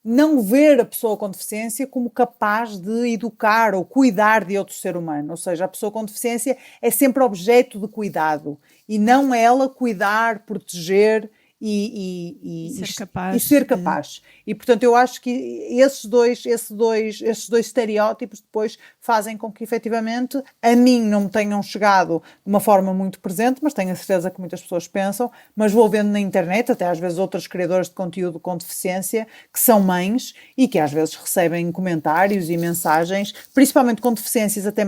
não ver a pessoa com deficiência como capaz de educar ou cuidar de outro ser humano. Ou seja, a pessoa com deficiência é sempre objeto de cuidado e não ela cuidar, proteger e ser capaz. E ser capaz. E, portanto, eu acho que esses dois estereótipos depois fazem com que, efetivamente, a mim não me tenham chegado de uma forma muito presente, mas tenho a certeza que muitas pessoas pensam, mas vou vendo na internet, até às vezes outras criadoras de conteúdo com deficiência, que são mães e que às vezes recebem comentários e mensagens, principalmente com deficiências até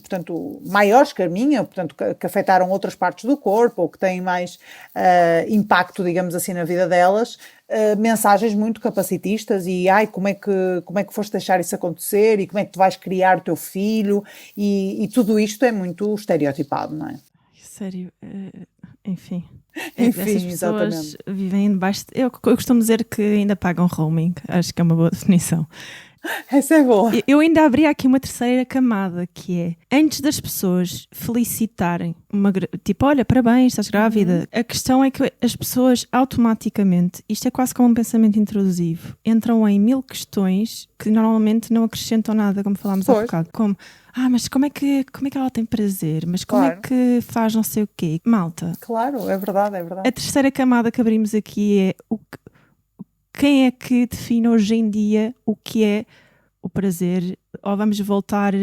portanto, maiores que a minha, portanto, que afetaram outras partes do corpo ou que têm mais impacto, digamos assim, na vida delas, mensagens muito capacitistas e como é que foste deixar isso acontecer e como é que tu vais criar o teu filho e tudo isto é muito estereotipado, não é? Sério, enfim. Enfim, essas pessoas exatamente. vivem debaixo. Eu costumo dizer que ainda pagam roaming, acho que é uma boa definição. Essa é boa. Eu ainda abria aqui uma terceira camada, que é, antes das pessoas felicitarem, tipo, olha, parabéns, estás grávida, a questão é que as pessoas automaticamente, isto é quase como um pensamento intrusivo, entram em 1000 questões que normalmente não acrescentam nada, como falámos há bocado, como, mas como é que ela tem prazer? Mas como é que faz não sei o quê? Malta. Claro, é verdade, é verdade. A terceira camada que abrimos aqui é quem é que define hoje em dia o que é o prazer? Ou vamos voltar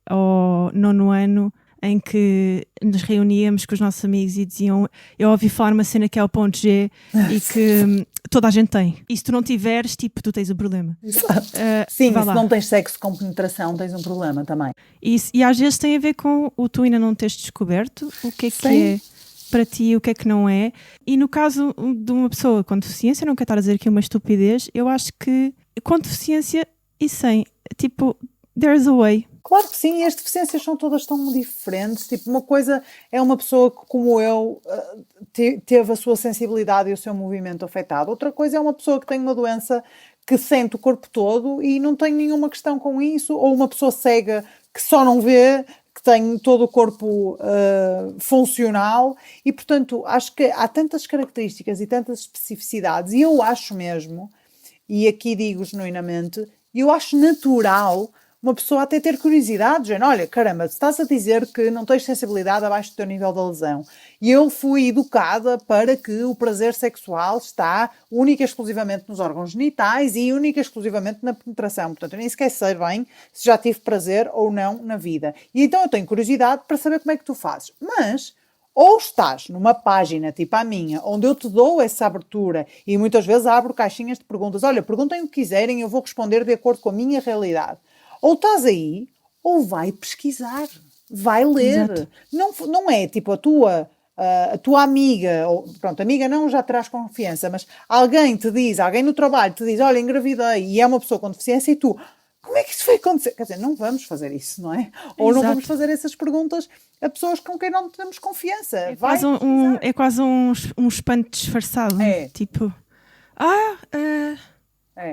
ao 9º ano em que nos reuníamos com os nossos amigos e diziam, eu ouvi falar uma cena que é o ponto G e que toda a gente tem. E se tu não tiveres, tipo, tu tens um problema. Exato. Sim, se não tens sexo com penetração, tens um problema também. E às vezes tem a ver com o tu ainda não teres descoberto o que é para ti, o que é que não é. E no caso de uma pessoa com deficiência, não quero estar a dizer aqui uma estupidez, eu acho que com deficiência e sem, tipo, there's a way. Claro que sim, e as deficiências são todas tão diferentes. Tipo, uma coisa é uma pessoa que, como eu, teve a sua sensibilidade e o seu movimento afetado. Outra coisa é uma pessoa que tem uma doença que sente o corpo todo e não tem nenhuma questão com isso, ou uma pessoa cega que só não vê, que tem todo o corpo funcional e, portanto, acho que há tantas características e tantas especificidades e eu acho mesmo, e aqui digo genuinamente, eu acho natural uma pessoa até ter curiosidade, dizendo, olha, caramba, estás a dizer que não tens sensibilidade abaixo do teu nível de lesão. E eu fui educada para que o prazer sexual está única e exclusivamente nos órgãos genitais e única e exclusivamente na penetração. Portanto, eu nem sequer sei bem se já tive prazer ou não na vida. E então eu tenho curiosidade para saber como é que tu fazes. Mas ou estás numa página tipo a minha, onde eu te dou essa abertura e muitas vezes abro caixinhas de perguntas. Olha, perguntem o que quiserem, eu vou responder de acordo com a minha realidade. Ou estás aí, ou vai pesquisar, vai ler. Não é tipo a tua amiga, ou, pronto, amiga não, já terás confiança, mas alguém no trabalho te diz, olha, engravidei, e é uma pessoa com deficiência, e tu, como é que isso vai acontecer? Quer dizer, não vamos fazer isso, não é? Ou não vamos fazer essas perguntas a pessoas com quem não temos confiança. É quase um espanto disfarçado. Tipo,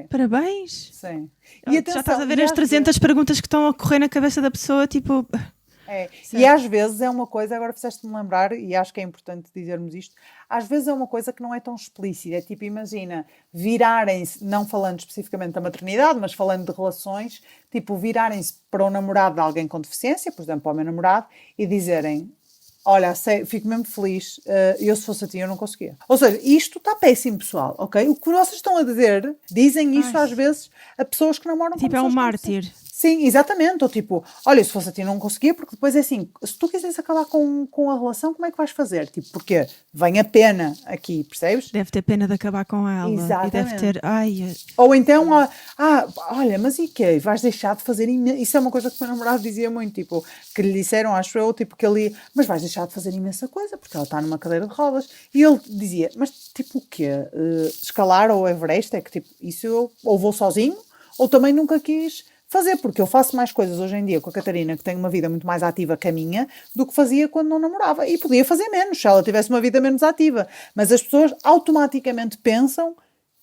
parabéns. Sim. E já estás a ver as 300 perguntas que estão a ocorrer na cabeça da pessoa, tipo... E às vezes é uma coisa, agora fizeste-me lembrar, e acho que é importante dizermos isto, às vezes é uma coisa que não é tão explícita. É tipo, imagina, virarem-se, não falando especificamente da maternidade, mas falando de relações, tipo, virarem-se para o namorado de alguém com deficiência, por exemplo, para o meu namorado, e dizerem... Olha, fico mesmo feliz, eu se fosse a ti eu não conseguia. Ou seja, isto está péssimo, pessoal, ok? O que vocês estão a dizer, dizem isto às vezes a pessoas que namoram com pessoas. Tipo, é um mártir. Sim, exatamente. Ou tipo, olha, se fosse a ti não conseguia, porque depois é assim, se tu quiseres acabar com a relação, como é que vais fazer? Tipo, porque vem a pena aqui, percebes? Deve ter pena de acabar com ela. Exatamente. E deve ter, Ou então, olha, mas e quê? Vais deixar de fazer imensa... Isso é uma coisa que o meu namorado dizia muito, tipo, que lhe disseram, acho eu, tipo, que ele... Mas vais deixar de fazer imensa coisa, porque ela está numa cadeira de rodas. E ele dizia, mas tipo o quê? Escalar ou Everest? É que tipo, isso eu ou vou sozinho, ou também nunca quis... fazer, porque eu faço mais coisas hoje em dia com a Catarina, que tem uma vida muito mais ativa que a minha, do que fazia quando não namorava. E podia fazer menos, se ela tivesse uma vida menos ativa. Mas as pessoas automaticamente pensam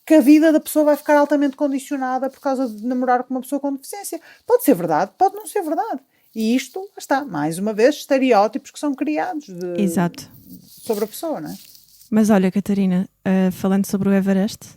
que a vida da pessoa vai ficar altamente condicionada por causa de namorar com uma pessoa com deficiência. Pode ser verdade, pode não ser verdade. E isto, lá está, mais uma vez, estereótipos que são criados Exato. sobre a pessoa, não é? Mas olha, Catarina, falando sobre o Everest,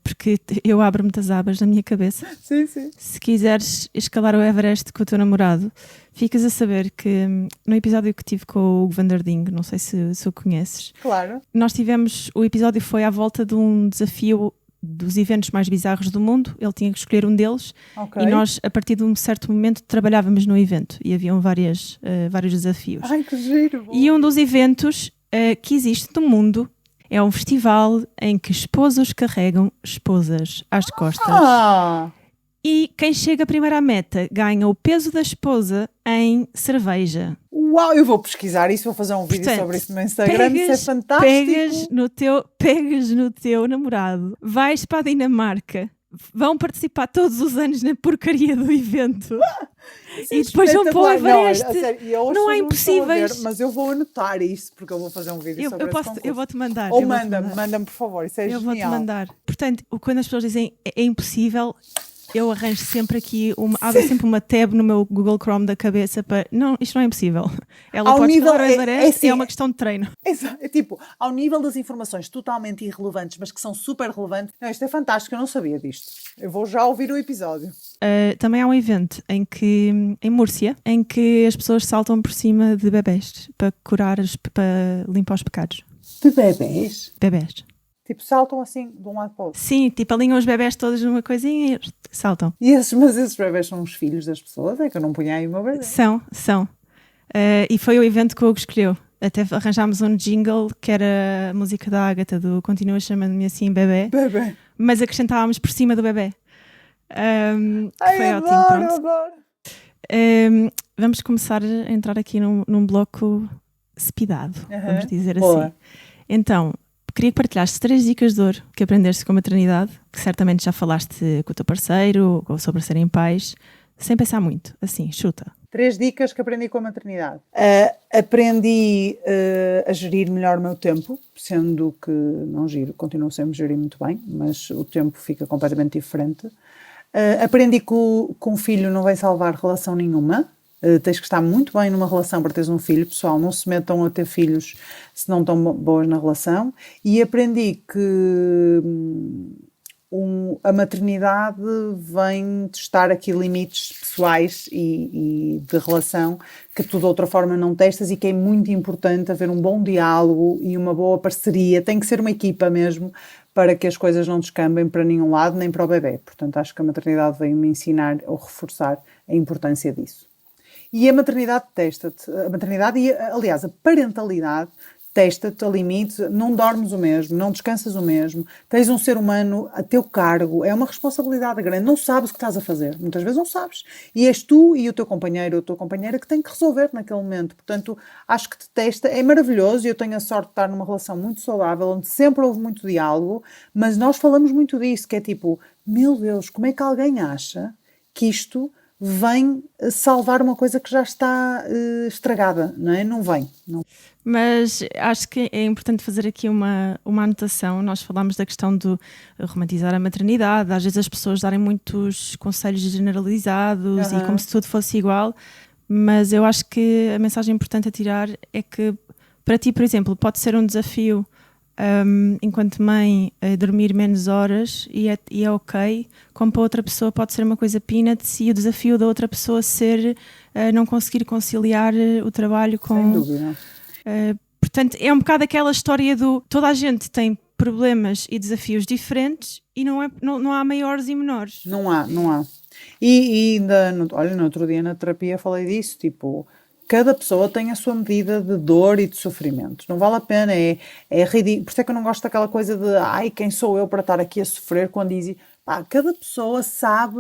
porque eu abro muitas abas na minha cabeça. Sim, sim. Se quiseres escalar o Everest com o teu namorado, ficas a saber que no episódio que tive com o Hugo van der Ding, não sei se o conheces, Claro. nós tivemos, o episódio foi à volta de um desafio dos eventos mais bizarros do mundo. Ele tinha que escolher um deles, e nós, a partir de um certo momento, trabalhávamos no evento e haviam vários desafios. Ai, que giro! E um dos eventos que existe no mundo é um festival em que esposos carregam esposas às costas. E quem chega primeiro à meta ganha o peso da esposa em cerveja. Uau, eu vou pesquisar isso, vou fazer um vídeo sobre isso no meu Instagram, isso é fantástico. Pegas no teu namorado, vais para a Dinamarca, vão participar todos os anos na porcaria do evento e depois vão para o Everest. Não é impossíveis. Mas eu vou anotar isso, porque eu vou fazer um vídeo sobre isso. Eu vou-te mandar. Ou manda-me, por favor, isso é genial. Eu vou-te mandar. Portanto, quando as pessoas dizem é impossível, eu arranjo sempre aqui, abro sempre uma tab no meu Google Chrome da cabeça para... Não, isto não é impossível. Ela pode escalar o Everest, é uma questão de treino. É tipo, ao nível das informações totalmente irrelevantes, mas que são super relevantes. Não, isto é fantástico, eu não sabia disto. Eu vou já ouvir o episódio. Também há um evento em Múrcia, em que as pessoas saltam por cima de bebés para para limpar os pecados. De bebés? Bebés. Tipo, saltam assim de um lado para o outro. Sim, tipo, alinham os bebés todos numa coisinha e saltam. Mas esses bebés são os filhos das pessoas? É que eu não punha aí o meu bebê. São. E foi o evento que o Hugo escolheu. Até arranjámos um jingle que era a música da Ágata, do Continua Chamando-me Assim, Bebé. Mas acrescentávamos por cima do bebé. Foi ótimo, pronto. Adoro. Vamos começar a entrar aqui num bloco speedado, vamos dizer assim. Então, queria que partilhaste 3 dicas de ouro que aprendeste com a maternidade, que certamente já falaste com o teu parceiro, ou sobre serem pais, sem pensar muito. Assim, chuta. 3 dicas que aprendi com a maternidade. Aprendi a gerir melhor o meu tempo, sendo que não giro, continuo sempre a gerir muito bem, mas o tempo fica completamente diferente. Aprendi que um filho não vai salvar relação nenhuma. Tens que estar muito bem numa relação para teres um filho. Pessoal, não se metam a ter filhos se não estão boas na relação. E aprendi que a maternidade vem testar aqui limites pessoais e de relação que tu de outra forma não testas, e que é muito importante haver um bom diálogo e uma boa parceria. Tem que ser uma equipa mesmo, para que as coisas não descambem para nenhum lado, nem para o bebê. Portanto, acho que a maternidade veio-me ensinar ou reforçar a importância disso. E a maternidade testa-te. A maternidade e, aliás, a parentalidade testa-te a limites. Não dormes o mesmo, não descansas o mesmo. Tens um ser humano a teu cargo. É uma responsabilidade grande. Não sabes o que estás a fazer. Muitas vezes não sabes. E és tu e o teu companheiro ou a tua companheira que têm que resolver naquele momento. Portanto, acho que te testa. É maravilhoso, e eu tenho a sorte de estar numa relação muito saudável, onde sempre houve muito diálogo, mas nós falamos muito disso, que é tipo, meu Deus, como é que alguém acha que isto vem salvar uma coisa que já está estragada, não é? Não vem. Não. Mas acho que é importante fazer aqui uma anotação. Nós falámos da questão de romantizar a maternidade, às vezes as pessoas darem muitos conselhos generalizados e como se tudo fosse igual, mas eu acho que a mensagem importante a tirar é que para ti, por exemplo, pode ser um desafio enquanto mãe dormir menos horas e é ok, como para outra pessoa pode ser uma coisa peanuts, e o desafio da outra pessoa ser não conseguir conciliar o trabalho com... Sem dúvida. Portanto, é um bocado aquela história do toda a gente tem problemas e desafios diferentes e não há maiores e menores. Não há. E ainda, no outro dia na terapia falei disso, tipo, cada pessoa tem a sua medida de dor e de sofrimento. Não vale a pena, é ridículo. Por isso é que eu não gosto daquela coisa de quem sou eu para estar aqui a sofrer, quando dizem, cada pessoa sabe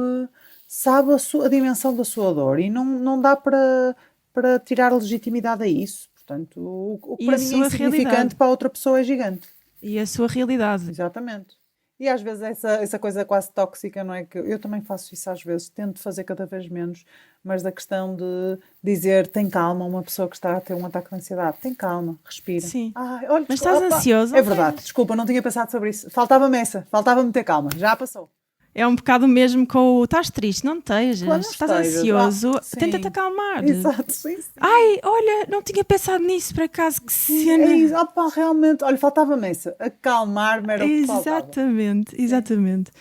a dimensão da sua dor, e não dá para tirar legitimidade a isso. Portanto, o que para mim é insignificante, para outra pessoa é gigante. E a sua realidade. Exatamente. E às vezes essa coisa quase tóxica, não é? Que eu também faço isso às vezes, tento fazer cada vez menos, mas da questão de dizer, tem calma, uma pessoa que está a ter um ataque de ansiedade, tem calma, respira. Sim. Olha, mas estás ansioso? É verdade, desculpa, não tinha pensado sobre isso. Faltava-me ter calma, já passou. É um bocado mesmo com o estás triste, não estejas, Claro, estás estejas. ansioso, Sim. tenta-te acalmar. Exato, sim. Ai, olha, não tinha pensado nisso por acaso, que cena. É isso. Opa, realmente, olha, faltava-me essa. Acalmar-me era o que faltava. Exatamente.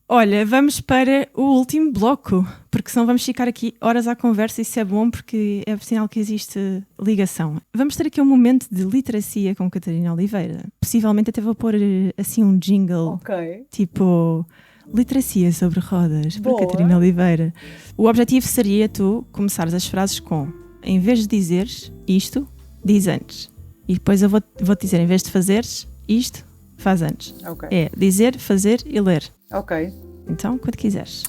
Olha, vamos para o último bloco, porque senão vamos ficar aqui horas à conversa e isso é bom porque é sinal que existe ligação. Vamos ter aqui um momento de literacia com Catarina Oliveira. Possivelmente até vou pôr assim um jingle, Ok. tipo literacia sobre rodas, por Boa. Catarina Oliveira. O objetivo seria tu começares as frases com, em vez de dizeres isto, diz antes. E depois eu vou-te dizer, em vez de fazeres isto, faz antes. Ok. É dizer, fazer e ler. Ok. Então, quando quiseres.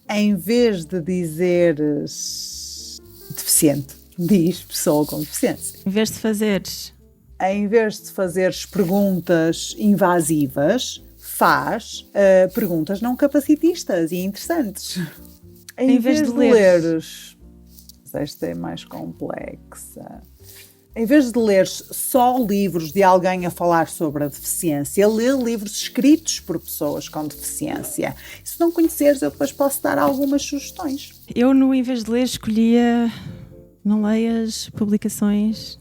Em vez de dizeres deficiente, diz pessoa com deficiência. Em vez de fazeres... Em vez de fazeres perguntas invasivas, faz perguntas não capacitistas e interessantes. Em vez de leres... Esta é mais complexa. Em vez de ler só livros de alguém a falar sobre a deficiência, lê livros escritos por pessoas com deficiência. E se não conheceres, eu depois posso dar algumas sugestões. Eu, em vez de ler, escolhia... Não leias publicações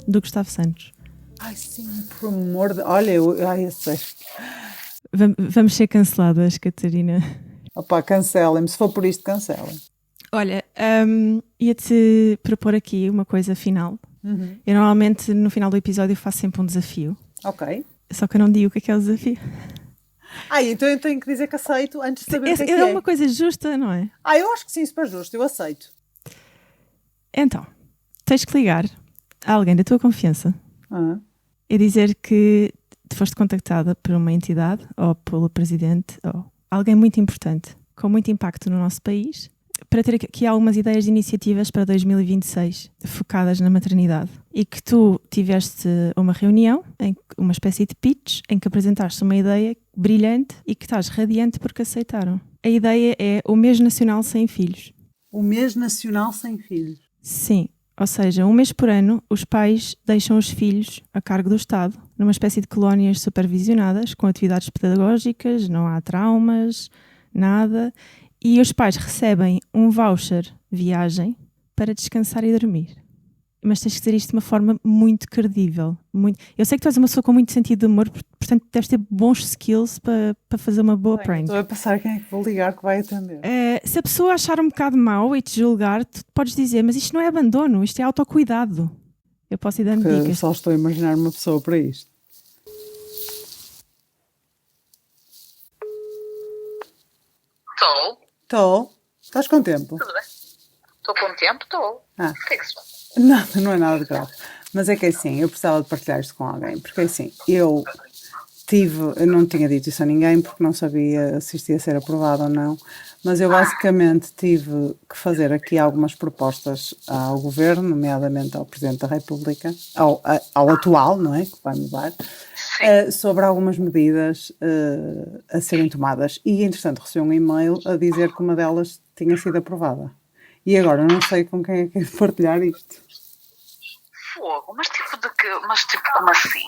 do Gustavo Santos. Ai, sim, por amor de... Olha, eu sei. Vamos ser canceladas, Catarina. Opa, cancelem-me. Se for por isto, cancelem. Olha, ia-te propor aqui uma coisa final. Eu normalmente no final do episódio faço sempre um desafio. Ok. Só que eu não digo o que é o desafio. Então eu tenho que dizer que aceito antes de saber o que é. É uma coisa justa, não é? Eu acho que sim, super justo, eu aceito. Então, tens que ligar a alguém da tua confiança e dizer que te foste contactada por uma entidade ou pelo presidente ou alguém muito importante, com muito impacto no nosso país, para ter aqui algumas ideias de iniciativas para 2026 focadas na maternidade e que tu tiveste uma reunião, uma espécie de pitch, em que apresentaste uma ideia brilhante e que estás radiante porque aceitaram. A ideia é o mês nacional sem filhos. O mês nacional sem filhos? Sim, ou seja, um mês por ano os pais deixam os filhos a cargo do Estado numa espécie de colónias supervisionadas com atividades pedagógicas, não há traumas, nada. E os pais recebem um voucher viagem para descansar e dormir. Mas tens que dizer isto de uma forma muito credível. Eu sei que tu és uma pessoa com muito sentido de humor, portanto deves ter bons skills para fazer uma boa prank. Estou a pensar quem é que vou ligar que vai atender. Se a pessoa achar um bocado mau e te julgar, tu podes dizer, mas isto não é abandono, isto é autocuidado. Eu posso ir dando dicas. Só estou a imaginar uma pessoa para isto. Estou. Estás com tempo? Tudo bem. Estou com tempo? Estou. O que é que se passa? Nada, não é nada de grave. Mas é que assim, eu precisava de partilhar isto com alguém. Porque assim, eu não tinha dito isso a ninguém porque não sabia se isto ia ser aprovado ou não. Mas eu basicamente tive que fazer aqui algumas propostas ao governo, nomeadamente ao Presidente da República, ao atual, não é? Que vai mudar. Sobre algumas medidas a serem tomadas. E, entretanto, recebi um e-mail a dizer que uma delas tinha sido aprovada. E agora não sei com quem é que é de partilhar isto. Fogo, mas tipo como assim?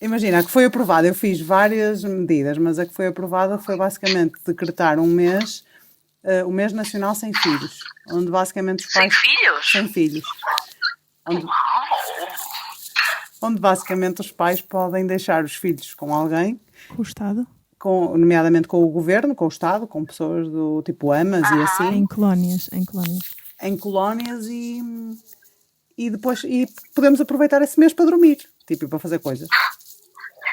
Imagina, a que foi aprovada, eu fiz várias medidas, mas a que foi aprovada foi basicamente decretar o mês nacional sem filhos. Onde basicamente os pais... Sem filhos? Sem filhos. Onde basicamente os pais podem deixar os filhos com alguém. Com o Estado? Nomeadamente com o governo, com o Estado, com pessoas do tipo AMAs e assim. Em colónias. Em colónias e depois podemos aproveitar esse mês para dormir, tipo, para fazer coisas.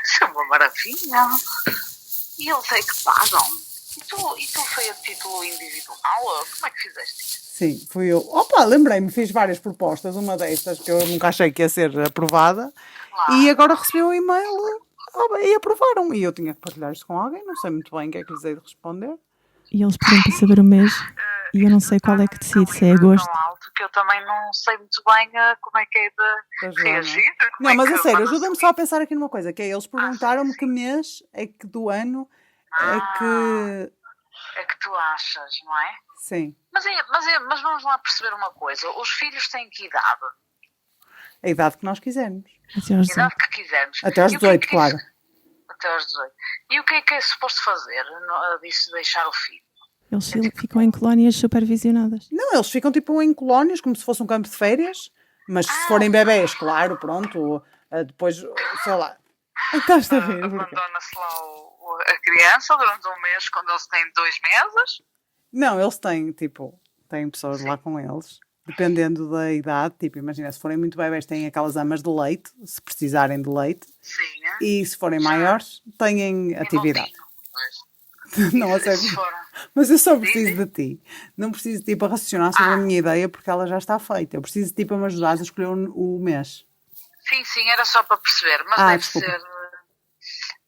Isso é uma maravilha. E eles é que pagam. E tu foi a título individual? Como é que fizeste isso? Sim, fui eu. Opa, lembrei-me, fiz várias propostas, uma destas que eu nunca achei que ia ser aprovada. E agora recebi um e-mail e aprovaram. E eu tinha que partilhar isto com alguém, não sei muito bem o que é que lhes hei de responder. E eles pediram para saber o mês e eu não sei qual é que decide, se é agosto. Tão alto que eu também não sei muito bem como é que é de reagir. Não, mas a sério, ajuda-me só a pensar aqui numa coisa, que é, eles perguntaram-me que mês é que do ano é que... É que tu achas, não é? Sim. Mas vamos lá perceber uma coisa. Os filhos têm que idade? A idade que nós quisermos. Até aos A idade que quisermos. Até aos 18, claro. até aos 18. E o que é suposto fazer? Disse deixar o filho. Eles ficam em colónias supervisionadas. Não, eles ficam tipo em colónias, como se fosse um campo de férias, mas se forem bebés, claro, pronto, depois, sei lá. Estás a rir, abandona-se lá a criança durante um mês, quando eles têm 2 meses? Não, eles têm pessoas lá com eles, dependendo da idade, tipo, imagina, se forem muito bebés têm aquelas amas de leite, se precisarem de leite, sim, e se forem maiores, têm atividade. Não, a sério. Mas eu só preciso de ti. Não preciso de ti para raciocinar sobre a minha ideia, porque ela já está feita. Eu preciso de ti para me ajudar a escolher o mês. Sim, era só para perceber, mas deve ser...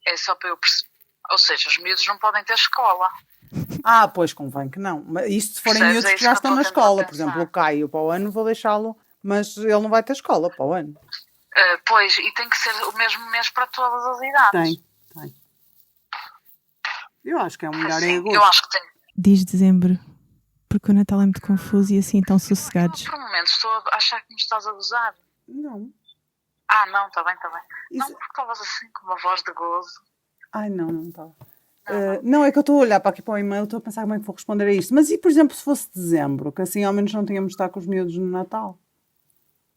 É só para eu perceber. Ou seja, os miúdos não podem ter escola. Pois convém que não. Mas isto se forem Percebes? miúdos que já estão na escola. Por exemplo, o Caio para o ano vou deixá-lo, mas ele não vai ter escola para o ano. Pois, e tem que ser o mesmo mês para todas as idades. Tem. Eu acho que é um melhor em agosto. Eu acho que tem. Diz dezembro, porque o Natal é muito confuso e assim tão sossegados. Por momentos estou a achar que me estás a gozar. Não. Não, está bem. Isso... Não, porque estavas assim com uma voz de gozo. Ai, não estava. Não, é que eu estou a olhar para aqui para o e-mail, estou a pensar como é que vou responder a isto. Mas e, por exemplo, se fosse dezembro, que assim ao menos não tínhamos de estar com os miúdos no Natal?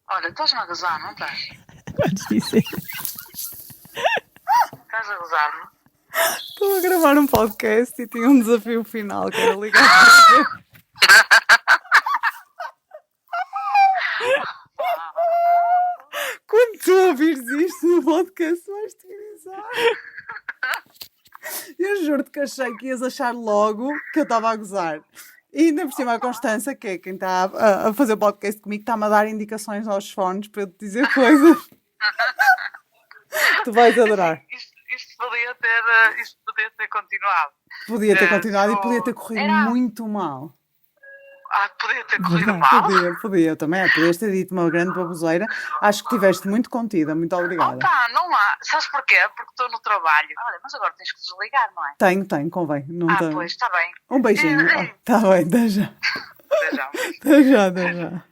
Olha, estás-me a gozar, não estás? Podes dizer. Estás a gozar-me? Estou a gravar um podcast e tinha um desafio final que era ligar. Quando tu ouvires isto no podcast vais-te grisar. Eu juro-te que achei que ias achar logo que eu estava a gozar. E ainda por cima a Constança, que é quem está a fazer o podcast comigo, está-me a dar indicações aos fones para eu te dizer coisas. Tu vais adorar. Isto podia ter continuado. Podia ter continuado e podia ter corrido muito mal. Podia ter corrido mal? Podia também. Podias ter dito uma grande baboseira. Acho que estiveste muito contida. Muito obrigada. Não há. Sabes porquê? Porque estou no trabalho. Olha, mas agora tens que desligar, não é? Tenho, convém. Não pois, está bem. Um beijinho. Está bem, até já. Até já.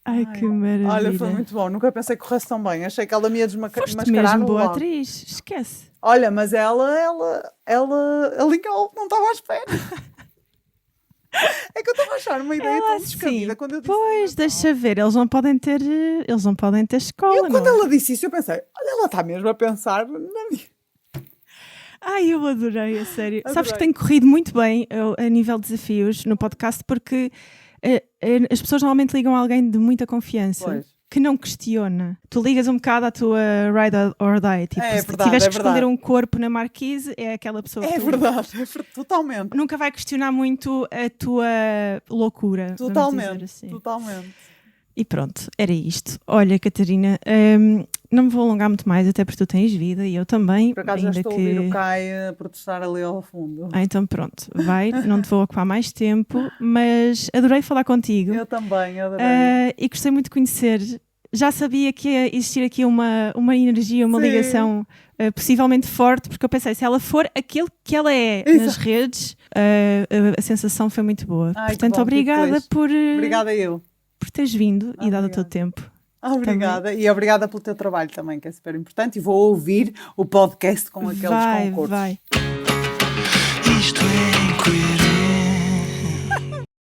Ai, que maravilha. Olha, foi muito bom. Nunca pensei que corresse tão bem. Achei que ela me ia desmascarar. Foste mesmo boa atriz. Esquece. Olha, mas ela alinhou. Não estava à espera. É que eu estava a achar uma ideia tão descabida quando eu disse. Pois, deixa ver, eles não podem ter escola. Quando ela disse isso, eu pensei, olha, ela está mesmo a pensar na minha. Ai, eu adorei, a sério. Sabes que tem corrido muito bem a nível de desafios no podcast, porque as pessoas normalmente ligam a alguém de muita confiança. Que não questiona. Tu ligas um bocado à tua ride or die. Tipo, se tiveres que esconder um corpo na marquise, é aquela pessoa. É verdade, totalmente. Nunca vai questionar muito a tua loucura. Totalmente, assim. totalmente. E pronto, era isto. Olha, Catarina, não me vou alongar muito mais, até porque tu tens vida e eu também. Por acaso já estou a ouvir o Kai a protestar ali ao fundo. Então pronto, não te vou ocupar mais tempo, mas adorei falar contigo. Eu também, adorei. E gostei muito de conhecer. Já sabia que ia existir aqui uma energia, uma ligação possivelmente forte, porque eu pensei, se ela for aquilo que ela é nas redes, a sensação foi muito boa. Portanto, obrigada por... Obrigada eu. Por teres vindo e dado o teu tempo. Obrigada. Também. E obrigada pelo teu trabalho também, que é super importante. E vou ouvir o podcast com aqueles concursos. Vai. Isto é